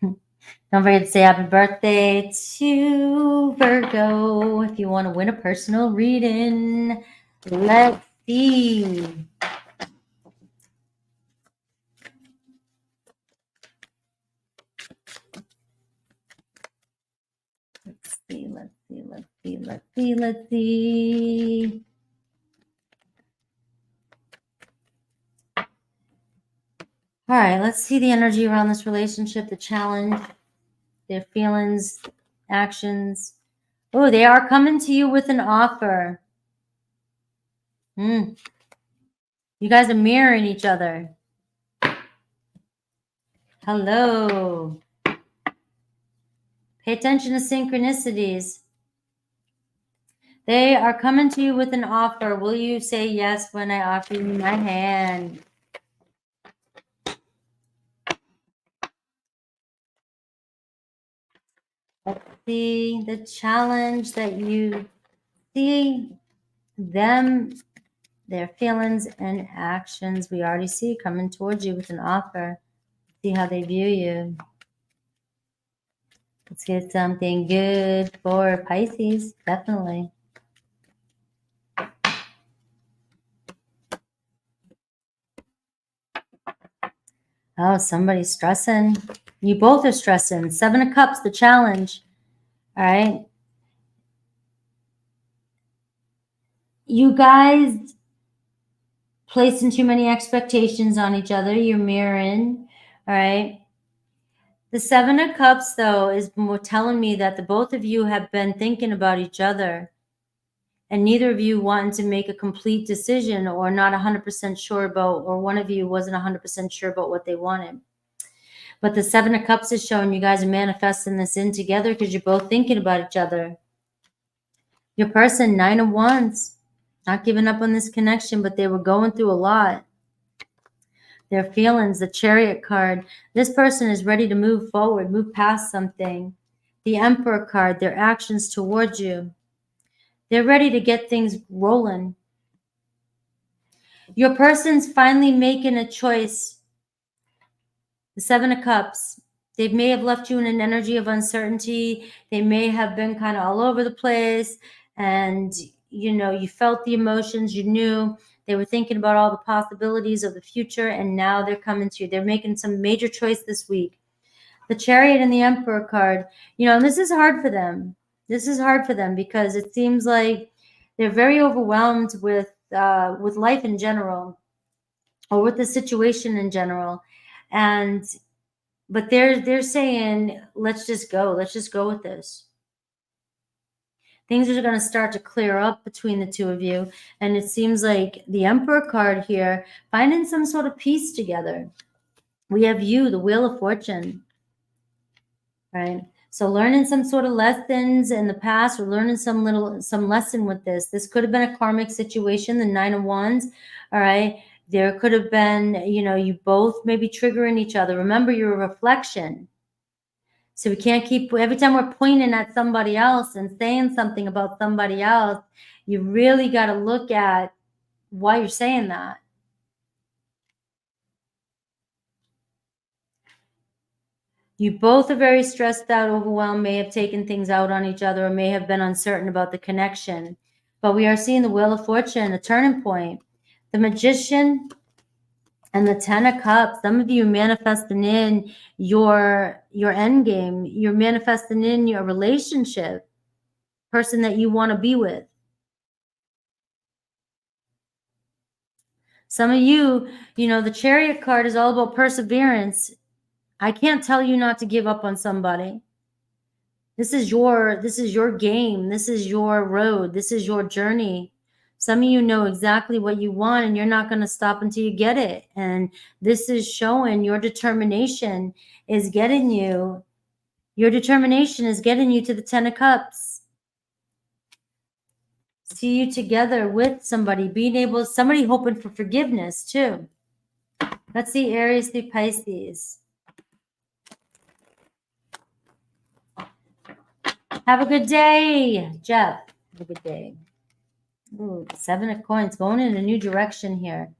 Don't forget to say happy birthday to Virgo if you want to win a personal reading. Let's see. Let's see. All right, let's see the energy around this relationship, the challenge, their feelings, actions. Oh, they are coming to you with an offer. You guys are mirroring each other. Hello. Pay attention to synchronicities. They are coming to you with an offer. Will you say yes when I offer you my hand? Let's see the challenge that you see them, their feelings and actions. We already see coming towards you with an offer. See how they view you. Let's get something good for Pisces. Definitely. Oh, somebody's stressing. You both are stressing. 7 of Cups, the challenge. All right. You guys placing too many expectations on each other. You're mirroring. All right. The 7 of Cups, though, is more telling me that the both of you have been thinking about each other, and neither of you wanting to make a complete decision, or not 100% sure about, or one of you wasn't 100% sure about what they wanted. But the 7 of Cups is showing you guys are manifesting this in together because you're both thinking about each other. Your person, 9 of Wands, not giving up on this connection, but they were going through a lot. Their feelings, the Chariot card. This person is ready to move forward, move past something. The Emperor card, their actions towards you. They're ready to get things rolling. Your person's finally making a choice. The 7 of Cups. They may have left you in an energy of uncertainty. They may have been kind of all over the place. And, you know, you felt the emotions. You knew they were thinking about all the possibilities of the future. And now they're coming to you. They're making some major choice this week. The Chariot and the Emperor card. You know, and this is hard for them. This is hard for them because it seems like they're very overwhelmed with life in general, or with the situation in general. But they're saying, let's just go with this. Things are going to start to clear up between the two of you. And it seems like the Emperor card here, finding some sort of peace together. We have you, the Wheel of Fortune, right? So learning some sort of lessons in the past, or learning some lesson with this. This could have been a karmic situation, the 9 of Wands, all right? There could have been, you know, you both maybe triggering each other. Remember, you're a reflection. So we can't keep, every time we're pointing at somebody else and saying something about somebody else, you really got to look at why you're saying that. You both are very stressed out, overwhelmed, may have taken things out on each other, or may have been uncertain about the connection. But we are seeing the Wheel of Fortune, a turning point. The Magician and the 10 of Cups. Some of you manifesting in your end game. You're manifesting in your relationship, person that you want to be with. Some of you, you know, the Chariot card is all about perseverance. I can't tell you not to give up on somebody. This is your game. This is your road. This is your journey. Some of you know exactly what you want, and you're not going to stop until you get it. And this is showing your determination is getting you. Your determination is getting you to the 10 of Cups. See you together with somebody, somebody hoping for forgiveness too. Let's see Aries through Pisces. Have a good day, Jeff. Have a good day. Ooh, 7 of Coins, going in a new direction here.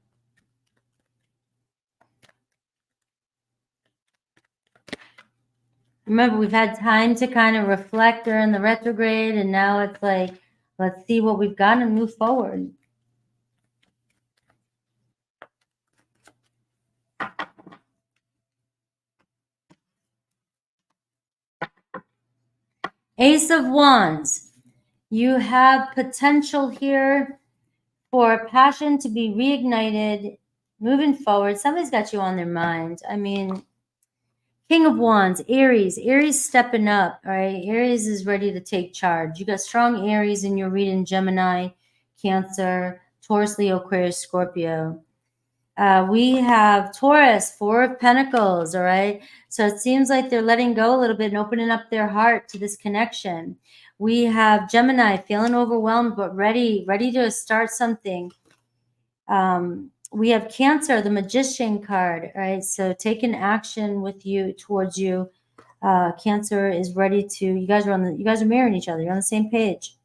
Remember, we've had time to kind of reflect during the retrograde, and now it's like, let's see what we've got and move forward. Ace of Wands. You have potential here for passion to be reignited, moving forward. Somebody's got you on their mind. I mean, King of Wands, Aries stepping up, all right? Aries is ready to take charge. You got strong Aries in your reading, Gemini, Cancer, Taurus, Leo, Aquarius, Scorpio. We have Taurus, 4 of Pentacles, all right? So it seems like they're letting go a little bit and opening up their heart to this connection. We have Gemini, feeling overwhelmed but ready to start something. We have Cancer, the Magician card, right? So taking action with you, towards you. Cancer is ready to, you guys are mirroring each other. You're on the same page.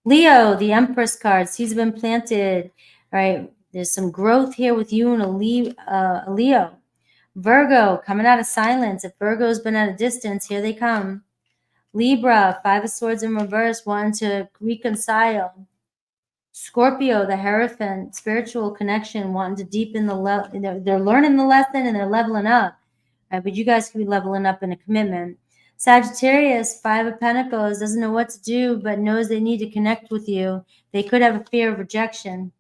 Leo, the Empress card, seeds have been planted, right? There's some growth here with you and a Leo. Virgo, coming out of silence. If Virgo's been at a distance, here they come. Libra, 5 of Swords in reverse, wanting to reconcile. Scorpio, the Hierophant, spiritual connection, wanting to deepen the they're learning the lesson and they're leveling up. Right? But you guys could be leveling up in a commitment. Sagittarius, 5 of Pentacles, doesn't know what to do, but knows they need to connect with you. They could have a fear of rejection.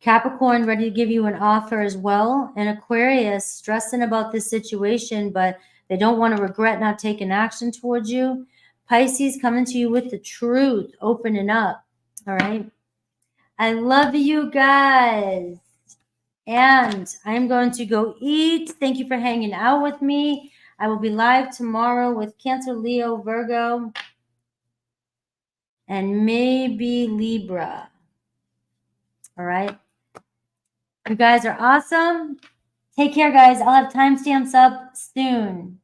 Capricorn, ready to give you an offer as well. And Aquarius, stressing about this situation, but they don't want to regret not taking action towards you. Pisces, coming to you with the truth, opening up. All right. I love you guys. And I'm going to go eat. Thank you for hanging out with me. I will be live tomorrow with Cancer, Leo, Virgo, and maybe Libra. All right. You guys are awesome. Take care, guys. I'll have timestamps up soon.